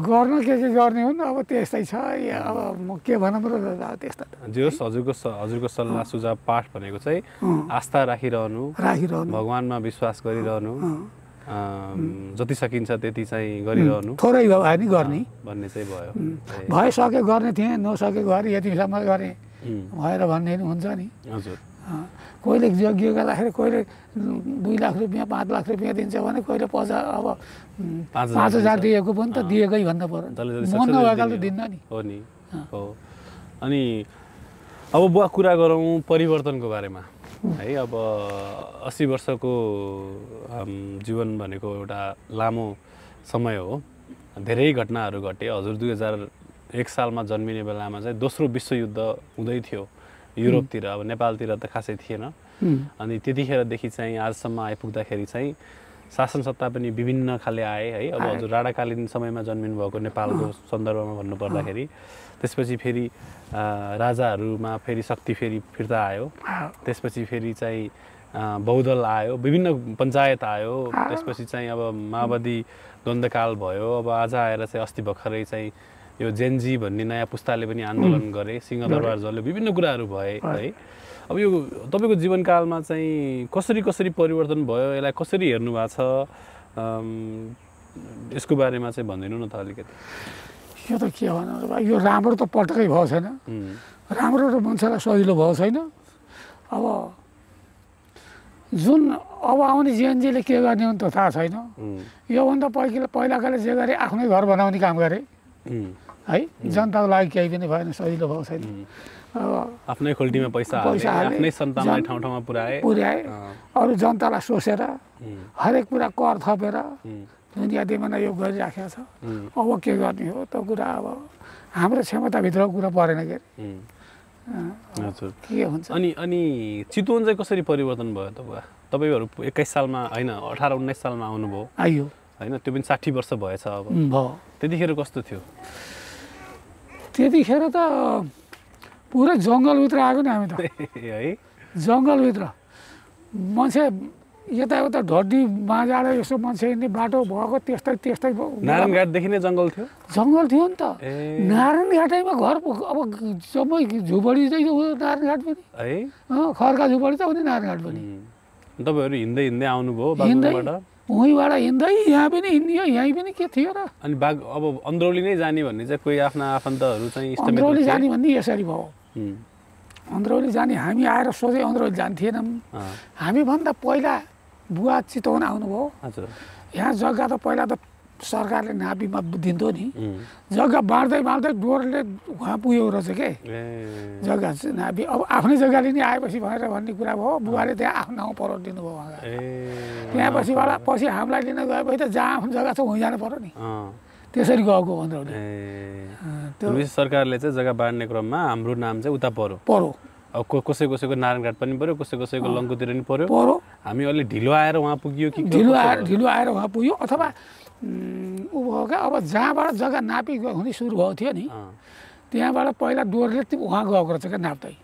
गर्न के गर्ने हुन् अब त्यस्तै छ अब म के भनौँ र त्यस्तो जे होस् हजुरको सल्लाह सुझाव पाठ भनेको चाहिँ आस्था राखिरहनु भगवानमा विश्वास गरिरहनु जति सकिन्छ त्यति चाहिँ गरिरहनु थोरै भए पनि गर्ने भन्ने चाहिँ भयो भइसके गर्ने थिएँ नसके गरे यतिसम्म गरेँ भएर भन्ने हुन्छ नि हजुर कोहीले यज्ञ गर्दाखेरि कोहीले 2 लाख रुपियाँ 5 लाख रुपियाँ दिन्छ भने कोहीले अब 5,000 दिएको पनि त दिएकै भन्नु पर्यो मन नभएकाले दिन्न नि हो नि हो अनि अब बुवा कुरा गरौँ परिवर्तनको बारेमा है अब 80 वर्षको जीवन भनेको एउटा लामो समय हो धेरै घटनाहरू घटे हजुर 2001 सालमा जन्मिने बेलामा चाहिँ दोस्रो विश्वयुद्ध हुँदै थियो युरोपतिर अब नेपालतिर त खासै थिएन अनि त्यतिखेरदेखि चाहिँ आजसम्म आइपुग्दाखेरि चाहिँ शासन सत्ता पनि विभिन्न खाले आए है अब हजुर राणाकालीन समयमा जन्मिनु भएको नेपालको सन्दर्भमा भन्नुपर्दाखेरि त्यसपछि फेरि राजाहरूमा फेरि शक्ति फेरि फिर्ता आयो त्यसपछि फेरि चाहिँ बहुदल आयो विभिन्न पञ्चायत आयो त्यसपछि चाहिँ अब माओवादी द्वन्द्वकाल भयो अब आज आएर चाहिँ अस्ति भर्खरै चाहिँ यो जेनजी भन्ने नयाँ पुस्ताले पनि आन्दोलन गरे सिंहदरबार जल्यो विभिन्न कुराहरू भए है अब यो तपाईँको जीवनकालमा चाहिँ कसरी परिवर्तन भयो यसलाई कसरी हेर्नु भएको छ यसको बारेमा चाहिँ भनिदिनु न त अलिकति यो त के भन्नु यो राम्रो त पटकै भएको छैन राम्रो र मान्छेलाई सजिलो भएको छैन अब जुन अब आउने जेएनजीले के गर्ने हो त थाहा छैन योभन्दा पहिलाकाले जे गरे आफ्नै घर बनाउने काम गरे है जनताको लागि केही पनि भएन सजिलो भएको छैन अब आफ्नै खोल्टीमा पैसा आफ्नै सन्तानलाई ठाउँमा पुर्याए अरू जनतालाई सोचेर हरेक कुरा कर थपेर दुनियाँ दिमागमा यो गरिराखेको छ अब के गर्ने हो त कुरा अब हाम्रो क्षमताभित्रको कुरा परेन के हजुर के हुन्छ अनि चितवन चाहिँ कसरी परिवर्तन भयो त बुवा तपाईँहरू 21 सालमा होइन 18-19 सालमा आउनुभयो आइयो होइन त्यो पनि 60 वर्ष भएछ अब त्यतिखेर कस्तो थियो त्यतिखेर त पुरै जङ्गलभित्र आएको नि हामी त है जङ्गलभित्र मान्छे यताउता ढड्डी बाँझाएर यसो मान्छे हिँड्ने बाटो भएको त्यस्तै नारायणघाटदेखि नै जङ्गल थियो नि त नारायणघाटैमा घर अब जम्मै झुपडी चाहिँ नारायणघाट पनि है खर्का झुपडी त पनि नारायणघाट पनि तपाईँहरू हिँड्दै आउनुभयो उहीँबाट हिँड्दै यहाँ पनि हिँड्यो यहीँ पनि के थियो र अनि अब अन्ध्रौली नै जाने भन्ने चाहिँ कोही आफ्ना आफन्तहरू चाहिँ अन्ध्रौली जाने भन्ने यसरी भयो अन्ध्रौली जाने हामी आएर सोझै अन्ध्रौली जान्थेनौँ हामीभन्दा पहिला बुवा चितवन आउनुभयो यहाँ जग्गा त पहिला त सरकारले नापीमा दिन्थ्यो नि जग्गा बाँड्दै डोरले उहाँ पुग्यो रहेछ के जग्गा नापी अब आफ्नै जग्गाले नि आएपछि भनेर भन्ने कुरा भयो बुवाले त्यहाँ आफ्नो ठाउँ परोट दिनुभयो उहाँ त्यहाँ पछि हामीलाई लिन गएपछि त जहाँ आफ्नो जग्गा छ उहीँ जानु पर्यो नि त्यसरी गएको अन्ध्रौली। पूर्वी सरकारले चाहिँ जग्गा बाँड्ने क्रममा हाम्रो नाम चाहिँ उता पर्यो। अब कसैको नारायणघाट पनि पर्यो, कसैको लङ्कुतिर पनि पर्यो। हामी अलि ढिलो आएर वहाँ पुग्यो कि ढिलो आएर वहाँ पुग्यो अथवा ऊ भयो क्या। अब जहाँबाट जग्गा नापी हुने सुरु भएको थियो नि त्यहाँबाट पहिला डोरले उहाँ गएको रहेछ क्या नाप्दै।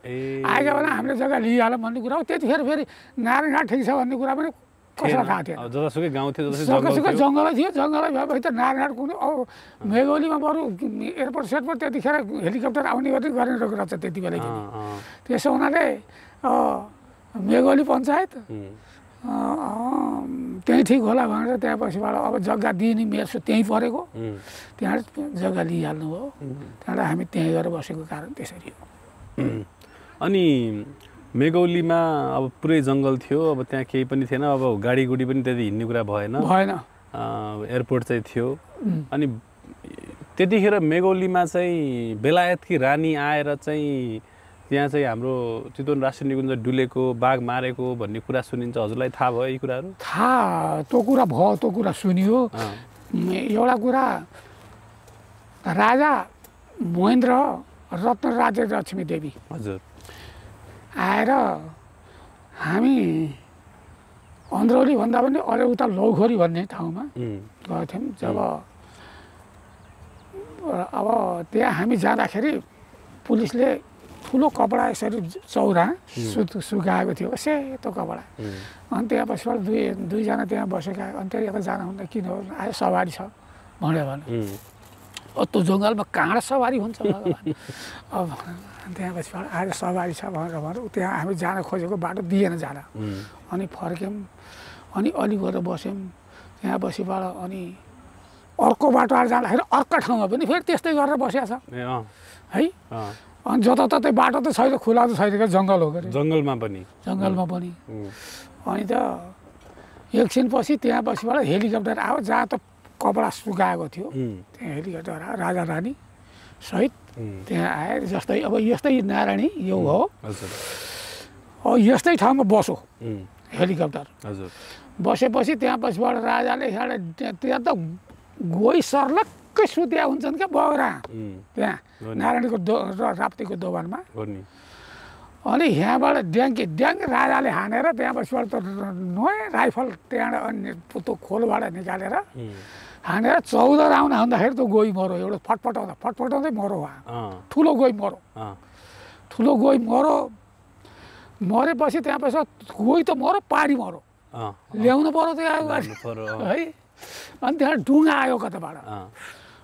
आएका बेला हामीले जग्गा लिइहाल्यौँ भन्ने कुरा हो। त्यतिखेर फेरि नारायणघाट ठिक छ भन्ने कुरा पनि कसैलाई थाहा थिएन। जतासुकै गाउँ थियो, जतासुकै जङ्गलै थियो। जङ्गलै भएपछि त नारायणघाट कुनै अब मेघौलीमा बरु एयरपोर्ट सेयरपोर्ट त्यतिखेर हेलिकप्टर आउने गर्ने रहेछ त्यति बेला। त्यसो हुनाले मेघौली पञ्चायत त्यहीँ ठिक होला भनेर त्यहाँ पछिबाट अब जग्गा दिने मेर्सो त्यहीँ परेको। त्यहाँ जग्गा लिइहाल्नु भयो। त्यहाँबाट हामी त्यहीँ गएर बसेको कारण त्यसरी हो। अनि मेघौलीमा अब पुरै जङ्गल थियो, अब त्यहाँ केही पनि थिएन। अब गाडीगुडी पनि त्यति हिँड्ने कुरा भएन। एयरपोर्ट चाहिँ थियो। अनि त्यतिखेर मेघौलीमा चाहिँ बेलायतकी रानी आएर चाहिँ त्यहाँ चाहिँ हाम्रो चितवन राष्ट्रिय निकुञ्ज डुलेको, बाघ मारेको भन्ने कुरा सुनिन्छ। हजुरलाई थाहा भयो यी कुराहरू? थाहा त्यो कुरा भयो, त्यो कुरा सुनियो। एउटा कुरा राजा महेन्द्र रत्न राजे लक्ष्मी देवी हजुर आएर हामी अन्ध्रौली भन्दा पनि अरे उता लौखोरी भन्ने ठाउँमा गएको थियौँ। जब अब त्यहाँ हामी जाँदाखेरि पुलिसले ठुलो कपडा यसरी चौरा सुकाएको थियो, सेतो कपडा। अनि त्यहाँ पछिबाट दुईजना त्यहाँ बसेका। अनि त्यहाँ यता जानुहुन्न, किन आयो सवारी छ भन्यो भने। त्यो जङ्गलमा कहाँ सवारी हुन्छ भगवान्। अब त्यहाँ पछिबाट आएर सवारी छ भनेर त्यहाँ हामी जान खोजेको बाटो दिएन जान। अनि फर्क्यौँ। अनि अलि गएर बस्यौँ। त्यहाँ पछिबाट अनि अर्को बाटो आएर जाँदाखेरि अर्को ठाउँमा पनि फेरि त्यस्तै गरेर बसिया छ है। अनि जताततै बाटो त छैन, खुला त छैन क्या, जङ्गल हो क्या। जङ्गलमा पनि अनि त एकछिनपछि त्यहाँ पछिबाट हेलिकप्टर आयो जहाँ त कपडा सुकाएको थियो। त्यहाँ हेलिकप्टर आयो, राजा रानी सहित त्यहाँ आए। जस्तै अब यस्तै नारायणी यो हो, अब यस्तै ठाउँमा बसो हेलिकप्टर। बसेपछि त्यहाँ पछिबाट राजाले त्यहाँ त गोही सर्लक्कै सुत्या हुन्छन् क्या बगरा त्यहाँ नारायणीको राप्तीको दोभानमा। अनि यहाँबाट ड्याङ राजाले हानेर त्यहाँ पछिबाट त नयाँ राइफल त्यहाँबाट अनि त्यो खोलबाट निकालेर हानेर 14 राउन्ड हान्दाखेरि त्यो गोही मरो। एउटा फटफटाउँदै मरो। उहाँ ठुलो गोही मरो। ठुलो गोही मरेपछि त्यहाँ पछिबाट गोही त मरो, पारी मरो, ल्याउनु पऱ्यो त्यहाँ है। अनि त्यहाँ डुङ्गा आयो कताबाट।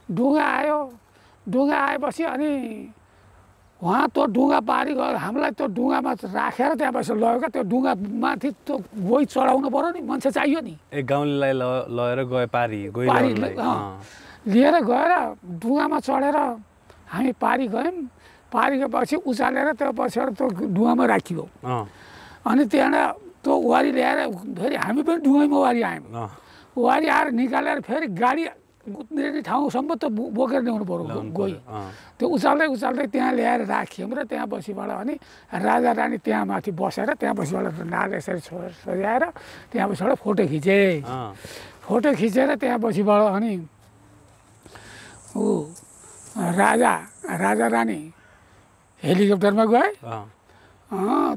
डुङ्गा आएपछि अनि उहाँ त्यो डुङ्गा पारी गयो। हामीलाई त्यो डुङ्गामा राखेर त्यहाँ पछि लग्यो क्या। त्यो डुङ्गा माथि त्यो गोही चढाउनु पऱ्यो नि, मान्छे चाहियो नि। एक गाउँलेलाई लगेर गए पारी लिएर गएर डुङ्गामा चढेर हामी पारी गयौँ। पारी गएपछि उचालेर त्यो पछिबाट त्यो डुङ्गामा राखियो। अनि त्यहाँबाट त्यो वारी ल्याएर फेरि हामी पनि डुङ्गैमा वारी आयौँ। वारी आएर निकालेर फेरि गाडी उत्रिने ठाउँसम्म त बोकेर ल्याउनु पऱ्यो गोही। त्यो उचाल्दै त्यहाँ ल्याएर राख्यौँ। र त्यहाँ पछिबाट अनि राजा रानी त्यहाँ माथि बसेर त्यहाँ पछिबाट नाल यसरी सजाएर त्यहाँ पछिबाट फोटो खिचेँ। फोटो खिचेर त्यहाँ पछिबाट अनि ऊ राजा रानी हेलिकप्टरमा गए।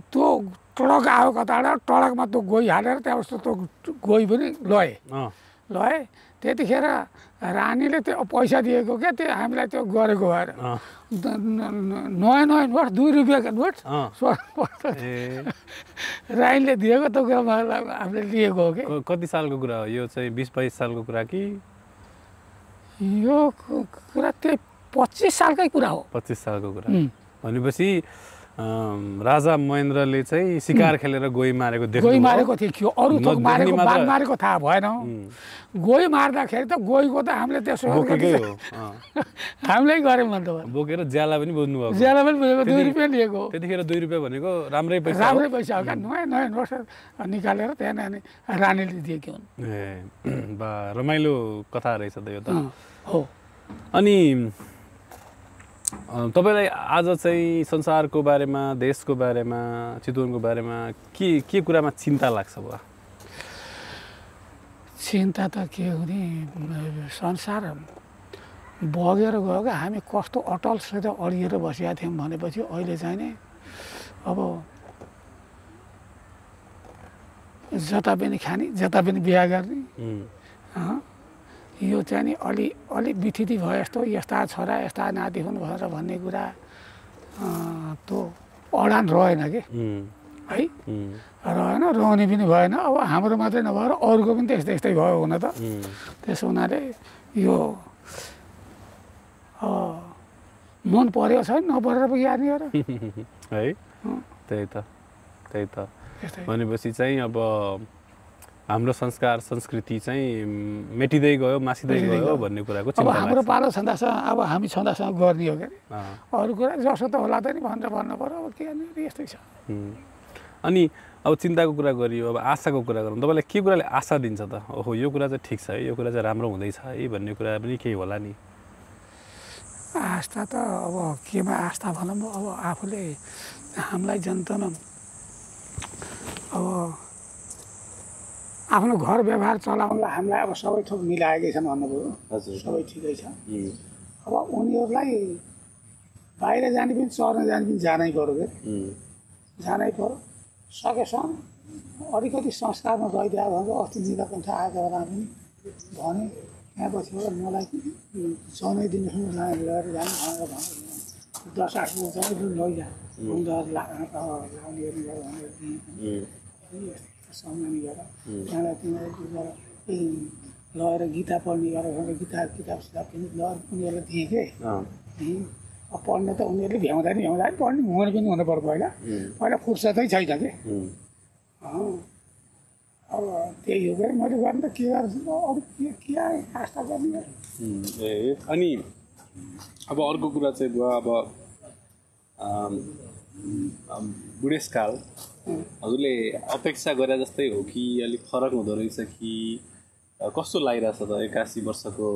त्यो ट्रक आयो कताबाट, ट्रकमा त्यो गोही हालेर त्यहाँ त्यो गोही पनि लए। त्यतिखेर रानीले त्यो पैसा दिएको क्या, त्यो हामीलाई त्यो गरेको भएर नयाँ नोट 2 रुपियाँको नोट रानीले दिएको त्यो हामीले लिएको हो कि। कति सालको कुरा हो यो चाहिँ? 20-22 सालको कुरा कि? यो कुरा त्यही 25 सालकै कुरा हो। 25 सालको कुरा भनेपछि राजा महेन्द्रले चाहिँ शिकार खेलेर गोही मारेको थियो। अरू त मारेको बाघ मारेको थाहा भएन। गोही मार्दाखेरि त गोहीको त हामीले त्यसो हामीले गऱ्यौँ अन्त बोकेर ज्याला पनि बोज्नु भएको। ज्याला पनि बोकेको 2 रुपियाँ लिएको। त्यतिखेर 2 रुपियाँ भनेको राम्रै पैसा हो क्या। नयाँ नोट निकालेर त्यहाँ रानीले दिएकी हुन्। बा रमाइलो कथा रहेछ त यो त हो। अनि तपाईँलाई आज चाहिँ संसारको बारेमा, देशको बारेमा, चितवनको बारेमा के कुरामा चिन्ता लाग्छ बुवा? चिन्ता त के हुने, संसार बगेर गयो क्या हामी कस्तो अटलसित अडिएर बसेका थियौँ भनेपछि अहिले चाहिँ नि अब जता पनि खाने जता पनि बिहा गर्ने यो चाहिँ नि अलि बिथिति भयो यस्तो यस्ता छोरा यस्ता नाति हुनु भएर भन्ने कुरा त्यो अडान रहेन कि है रहेन रहने पनि भएन अब हाम्रो मात्रै नभएर अरूको पनि त्यस्तै यस्तै भयो हुन त त्यसो हुनाले यो मन परेको छैन नपरेर पो यार्ने हो र है त्यही त भनेपछि चाहिँ अब हाम्रो संस्कार संस्कृति चाहिँ मेटिँदै गयो मासिँदै गयो भन्ने कुराको अब हाम्रो पालो छँदासँग अब हामी छँदासँग गर्ने हो क्या अरू कुरा जसो त होला त नि भनेर भन्नु पर्यो अब के गर्ने यस्तै छ अनि अब चिन्ताको कुरा गरियो अब आशाको कुरा गरौँ तपाईँलाई के कुराले आशा दिन्छ त ओहो यो कुरा चाहिँ ठिक छ है यो कुरा चाहिँ राम्रो हुँदैछ है भन्ने कुरा पनि केही होला नि आस्था त अब केमा आस्था भनौँ अब आफूले हामीलाई जनतन अब आफ्नो घर व्यवहार चलाउनलाई हामीलाई अब सबै थोक मिलाएकै छन् भन्नुभयो सबै ठिकै छ अब उनीहरूलाई बाहिर जाने पनि चर्न जाने पनि जानै पऱ्यो क्या जानै पऱ्यो सकेसम्म अलिकति संस्कारमा गइदियो भने अस्ति नीलकण्ठ आएको बेला पनि भने यहाँ बसेर मलाई जनै दिनसम्म लिएर जाने भनेर भने 10-8 वर्ष लैजा लाउने भनेर सम्मान गरेर त्यहाँबाट तिनीहरू लगेर गीता पढ्ने गरेर भनेर किताब सिताब पनि लगेर उनीहरूलाई दिएँ के अब पढ्ने त उनीहरूले भ्याउँदा नि पढ्ने हुन पनि हुनु पर्यो पहिला फुर्सदै छैन कि अब त्यही हो क्या मैले गर्नु त के गर्छु अरू के आस्था गर्ने ए अनि अब अर्को कुरा चाहिँ भयो अब बुढेसकाल हजुरले अपेक्षा गरे जस्तै हो कि अलिक फरक हुँदो रहेछ कि कस्तो लागिरहेछ त 81 वर्षको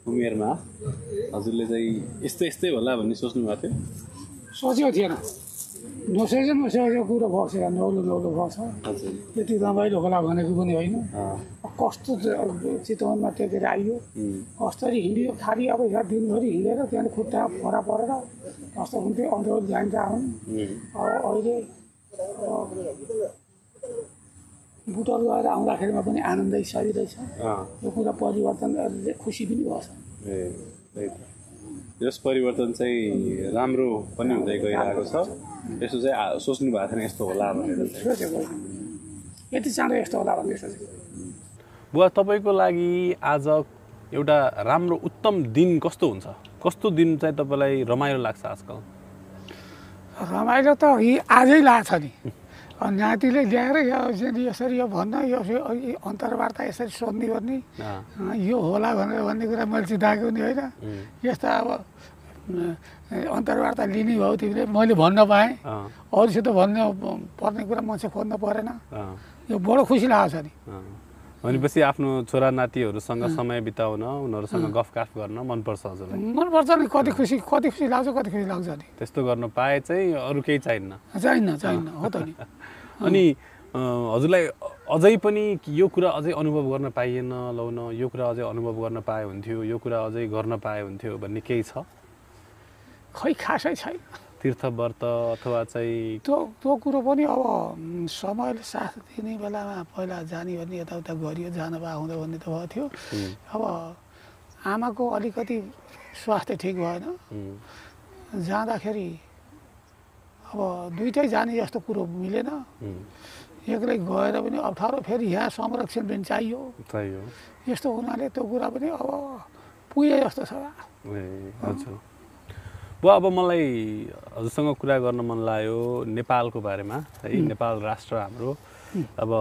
उमेरमा हजुरले चाहिँ यस्तै होला भन्ने सोच्नु भएको थियो सोचेको थिएन नसोचेको कुरो भएको छ नौलो भएको छ त्यति रमाइलो होला भनेको पनि होइन कस्तो चितवनमा टेकेर आइयो कसरी हिँडियो खालि अब यहाँ दिनभरि हिँडेर त्यहाँदेखि खुट्टा फरा परेर कस्तो हुन्थ्यो अन्त जान्छ आउनु अब अहिले बुटल गएर आउँदाखेरिमा पनि आनन्दै सहिरहेछ यो कुरा परिवर्तन खुसी पनि भएको छ यस परिवर्तन चाहिँ राम्रो पनि हुँदै गइरहेको छ यसो चाहिँ सोच्नु भएको थिएन यस्तो होला भनेर यति चाँडो यस्तो होला भन्ने सोचेको बुवा तपाईँको लागि आज एउटा राम्रो उत्तम दिन कस्तो हुन्छ कस्तो दिन चाहिँ तपाईँलाई रमाइलो लाग्छ आजकल रमाइलो त आजै लाग्छ नि नातिले ल्याएर यसरी यो भन्न यो अन्तर्वार्ता यसरी सोध्ने गर्ने यो होला भनेर भन्ने कुरा मैले चिताएको नि होइन यस्ता अब अन्तर्वार्ता लिने भयो तिमीले मैले भन्न पाएँ अरूसित भन्नु पर्ने कुरा मान्छे खोज्नु परेन यो बडो खुसी लाग्छ नि भनेपछि आफ्नो छोरा नातिहरूसँग समय बिताउन उनीहरूसँग गफगाफ गर्न मनपर्छ हजुरलाई मनपर्छ नि कति खुसी लाग्छ कति खुसी लाग्छ नि त्यस्तो गर्न पाए चाहिँ अरू केही चाहिन्न हो त नि अनि हजुरलाई अझै पनि यो कुरा अझै अनुभव गर्न पाइएन लौन यो कुरा अझै अनुभव गर्न पाए हुन्थ्यो यो कुरा अझै गर्न पाए हुन्थ्यो भन्ने केही छ खै खासै छैन तीर्थ व्रत अथवा चाहिँ त्यो कुरो पनि अब समयले साथ दिने बेलामा पहिला जाने भन्ने यताउता गरियो जान भए हुँदै भन्ने त भएको थियो अब आमाको अलिकति स्वास्थ्य ठिक भएन जाँदाखेरि अब दुइटै जाने जस्तो कुरो मिलेन एक्लै गएर पनि अप्ठ्यारो फेरि यहाँ संरक्षण पनि चाहियो यस्तो हुनाले त्यो कुरा पनि अब पुगे जस्तो छ हजुर बुवा अब मलाई हजुरसँग कुरा गर्न मन लाग्यो नेपालको बारेमा है नेपाल राष्ट्र हाम्रो अब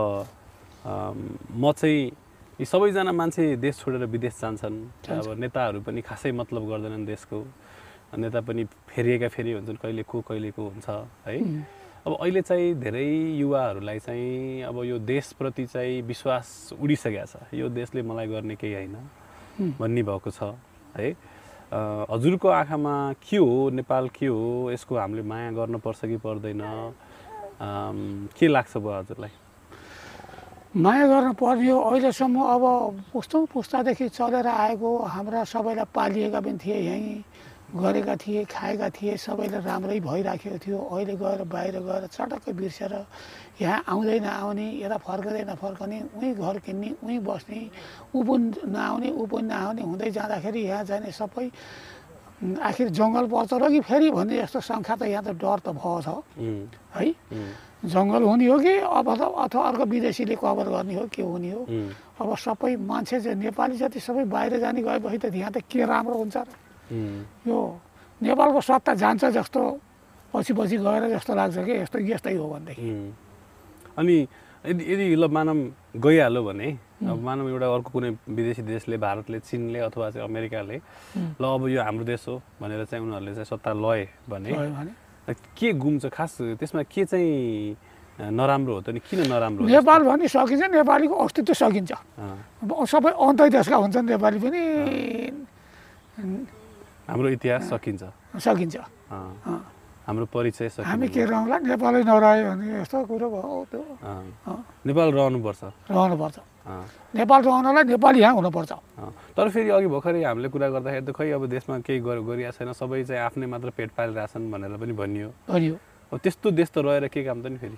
म चाहिँ यी सबैजना मान्छे देश छोडेर विदेश जान्छन् अब नेताहरू पनि खासै मतलब गर्दैनन् देशको नेता पनि फेरिएका फेरि हुन्छन् कहिलेको हुन्छ है अब अहिले चाहिँ धेरै युवाहरूलाई चाहिँ अब यो देशप्रति चाहिँ विश्वास उडिसकेको छ यो देशले मलाई गर्ने केही होइन भन्ने भएको छ है हजुरको आँखामा के हो नेपाल के हो यसको हामीले माया गर्नुपर्छ कि पर्दैन के लाग्छ बुवा हजुरलाई माया गर्न पर्ने हो। अहिलेसम्म अब पुस्तादेखि चलेर आएको हाम्रा सबैलाई पालिएका पनि थिए, यहीँ गरेका थिए, खाएका थिए, सबैले राम्रै भइराखेको थियो। अहिले गएर बाहिर गएर चटक्कै बिर्सेर यहाँ आउँदै नआउने, यता फर्कँदै नफर्कने, उहीँ घर किन्ने, उहीँ बस्ने, ऊ पनि नआउने, ऊ पनि नआउने हुँदै जाँदाखेरि यहाँ जाने सबै आखिर जङ्गल पर्छ र कि फेरि भन्ने जस्तो शङ्का त यहाँ त डर त भयो छ है। जङ्गल हुने हो कि अथवा अर्को विदेशीले कभर गर्ने हो, के हुने हो। अब सबै मान्छे चाहिँ नेपाली जति सबै बाहिर जाने गएपछि त यहाँ त के राम्रो हुन्छ र। यो नेपालको सत्ता जान्छ जस्तो पछि गएर जस्तो लाग्छ कि यस्तै हो भनेदेखि। अनि यदि ल मानव गइहाल्यो भने, अब मानव एउटा अर्को कुनै विदेशी देशले, भारतले, चिनले अथवा चाहिँ अमेरिकाले ल अब यो हाम्रो देश हो भनेर चाहिँ उनीहरूले चाहिँ सत्ता लए भने के गुम्छ? खास त्यसमा के चाहिँ नराम्रो हो त नि? किन नराम्रो? नेपाल भन्ने सकिन्छ, नेपालीको अस्तित्व सकिन्छ। सबै अन्तै देशका हुन्छन्, नेपाली पनि हाम्रो इतिहास सकिन्छ, हाम्रो परिचय सकिन्छ। हामी के रहला, नेपालै नरह्यो भने यस्तो कुरो भयो। त्यो नेपाल रहनुपर्छ। नेपाल रहनलाई नेपाली यहाँ हुनुपर्छ। तर फेरि अघि भर्खरै हामीले कुरा गर्दाखेरि त खै अब देशमा केही गरिरहेको छैन, सबै चाहिँ आफ्नै मात्र पेट पालिरहेछन् भनेर पनि भनियो। अब त्यस्तो देश त रहेर के काम त नि? फेरि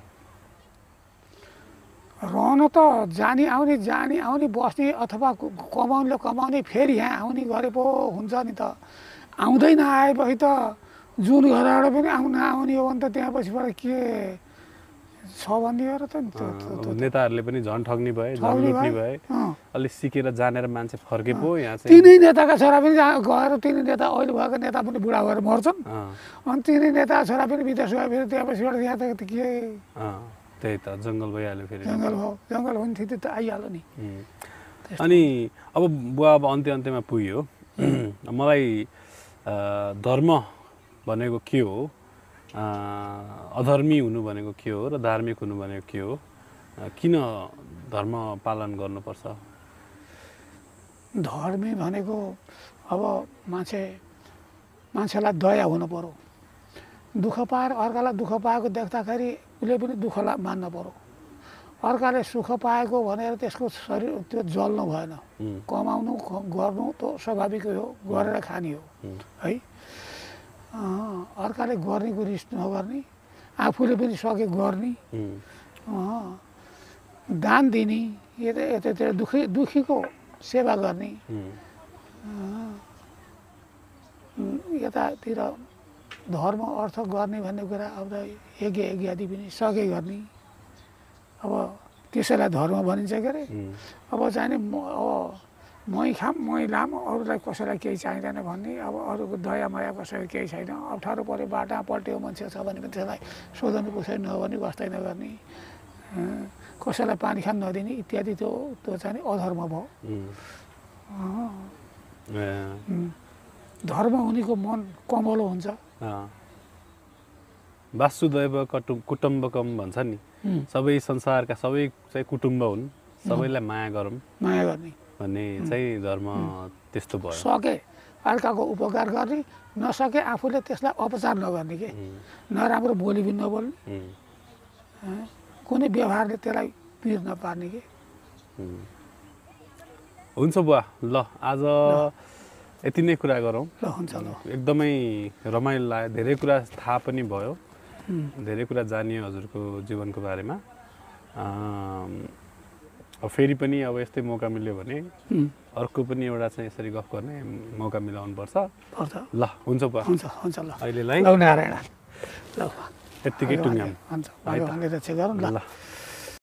रहन त जाने आउने बस्ने अथवा कमाउने फेरि यहाँ आउने गरे पो हुन्छ नि त। आउँदै नआएपछि त जुन घरबाट पनि नआउने हो भने त त्यहाँ पछिबाट के छ भन्ने हो र त। नेताहरूले पनि झन् ठग्ने भए, झन् लुट्ने भए, अलिक सिकेर जानेर मान्छे फर्के पो यहाँ चाहिँ। तिनै नेताका छोरा पनि गएर, तिनै नेता अहिले भएको नेता पनि बुढा भएर मर्छन्, अनि तिनै नेता छोरा पनि विदेश गएपछि त्यहाँ पछिबाट यहाँ त के त्यही त जङ्गल भइहाल्यो। फेरि जङ्गल हो नि, त्यति त आइहाल्यो नि। अनि अब बुवा अब अन्त्यमा पुग्यो। मलाई धर्म भनेको के हो, अधर्मी हुनु भनेको के हो र धार्मिक हुनु भनेको के हो? किन धर्म पालन गर्नुपर्छ? धर्मी भनेको अब मान्छेलाई दया हुनु पर्यो। दुःख पाएर अर्कालाई दुःख पाएको देख्दाखेरि उसले पनि दुःखलाई मान्न पर्यो। अर्काले सुख पाएको भनेर त्यसको शरीर त्यो जल्नु भएन। कमाउनु गर्नु त स्वाभाविकै हो, गरेर खाने हो है। अर्काले गर्नेको रिस नगर्ने, आफूले पनि सके गर्ने, दान दिने, यतातिर दुखीको सेवा गर्ने, यतातिर धर्म अर्थ गर्ने भन्ने कुरा अब यज्ञ आदि पनि सके गर्ने। अब त्यसैलाई धर्म भनिन्छ के अरे। अब चाहिँ मै खाम मै लाम, अरूलाई कसैलाई केही चाहिँदैन भन्ने। अब अरूको दया माया कसैको केही छैन, अप्ठ्यारो पऱ्यो, बाटा पल्टियो मान्छे छ भने पनि त्यसलाई सोधन पुछ्दैन नगर्ने, वास्तै नगर्ने, कसैलाई पानी खान नदिने इत्यादि त्यो चाहिँ अधर्म भयो। धर्म हुनेको मन कमलो हुन्छ। वासुदैव कुटुम्बकम भन्छ नि, सबै संसारका सबै चाहिँ कुटुम्ब हुन्, सबैलाई माया गर्ने भन्ने चाहिँ धर्म त्यस्तो भयो। सके अर्काको उपकार गर्ने, नसके आफूले त्यसलाई अपचार नगर्ने, के नराम्रो बोली पनि नबोल्ने, कुनै व्यवहारले त्यसलाई पिर नपार्ने के। हुन्छ बुवा, ल आज यति नै कुरा गरौँ। ल हुन्छ, ल एकदमै रमाइलो लाग्यो, धेरै कुरा थाहा पनि भयो, धेरै कुरा जानियो हजुरको जीवनको बारेमा। फेरि पनि अब यस्तै मौका मिल्यो भने अर्को पनि एउटा चाहिँ यसरी गफ गर्ने मौका मिलाउनुपर्छ। ल हुन्छ बुवा, हुन्छ ल अहिलेलाई नारायण ल यत्तिकै टुङ्ग्याउँ। हुन्छ, रक्षा गरौँ ल।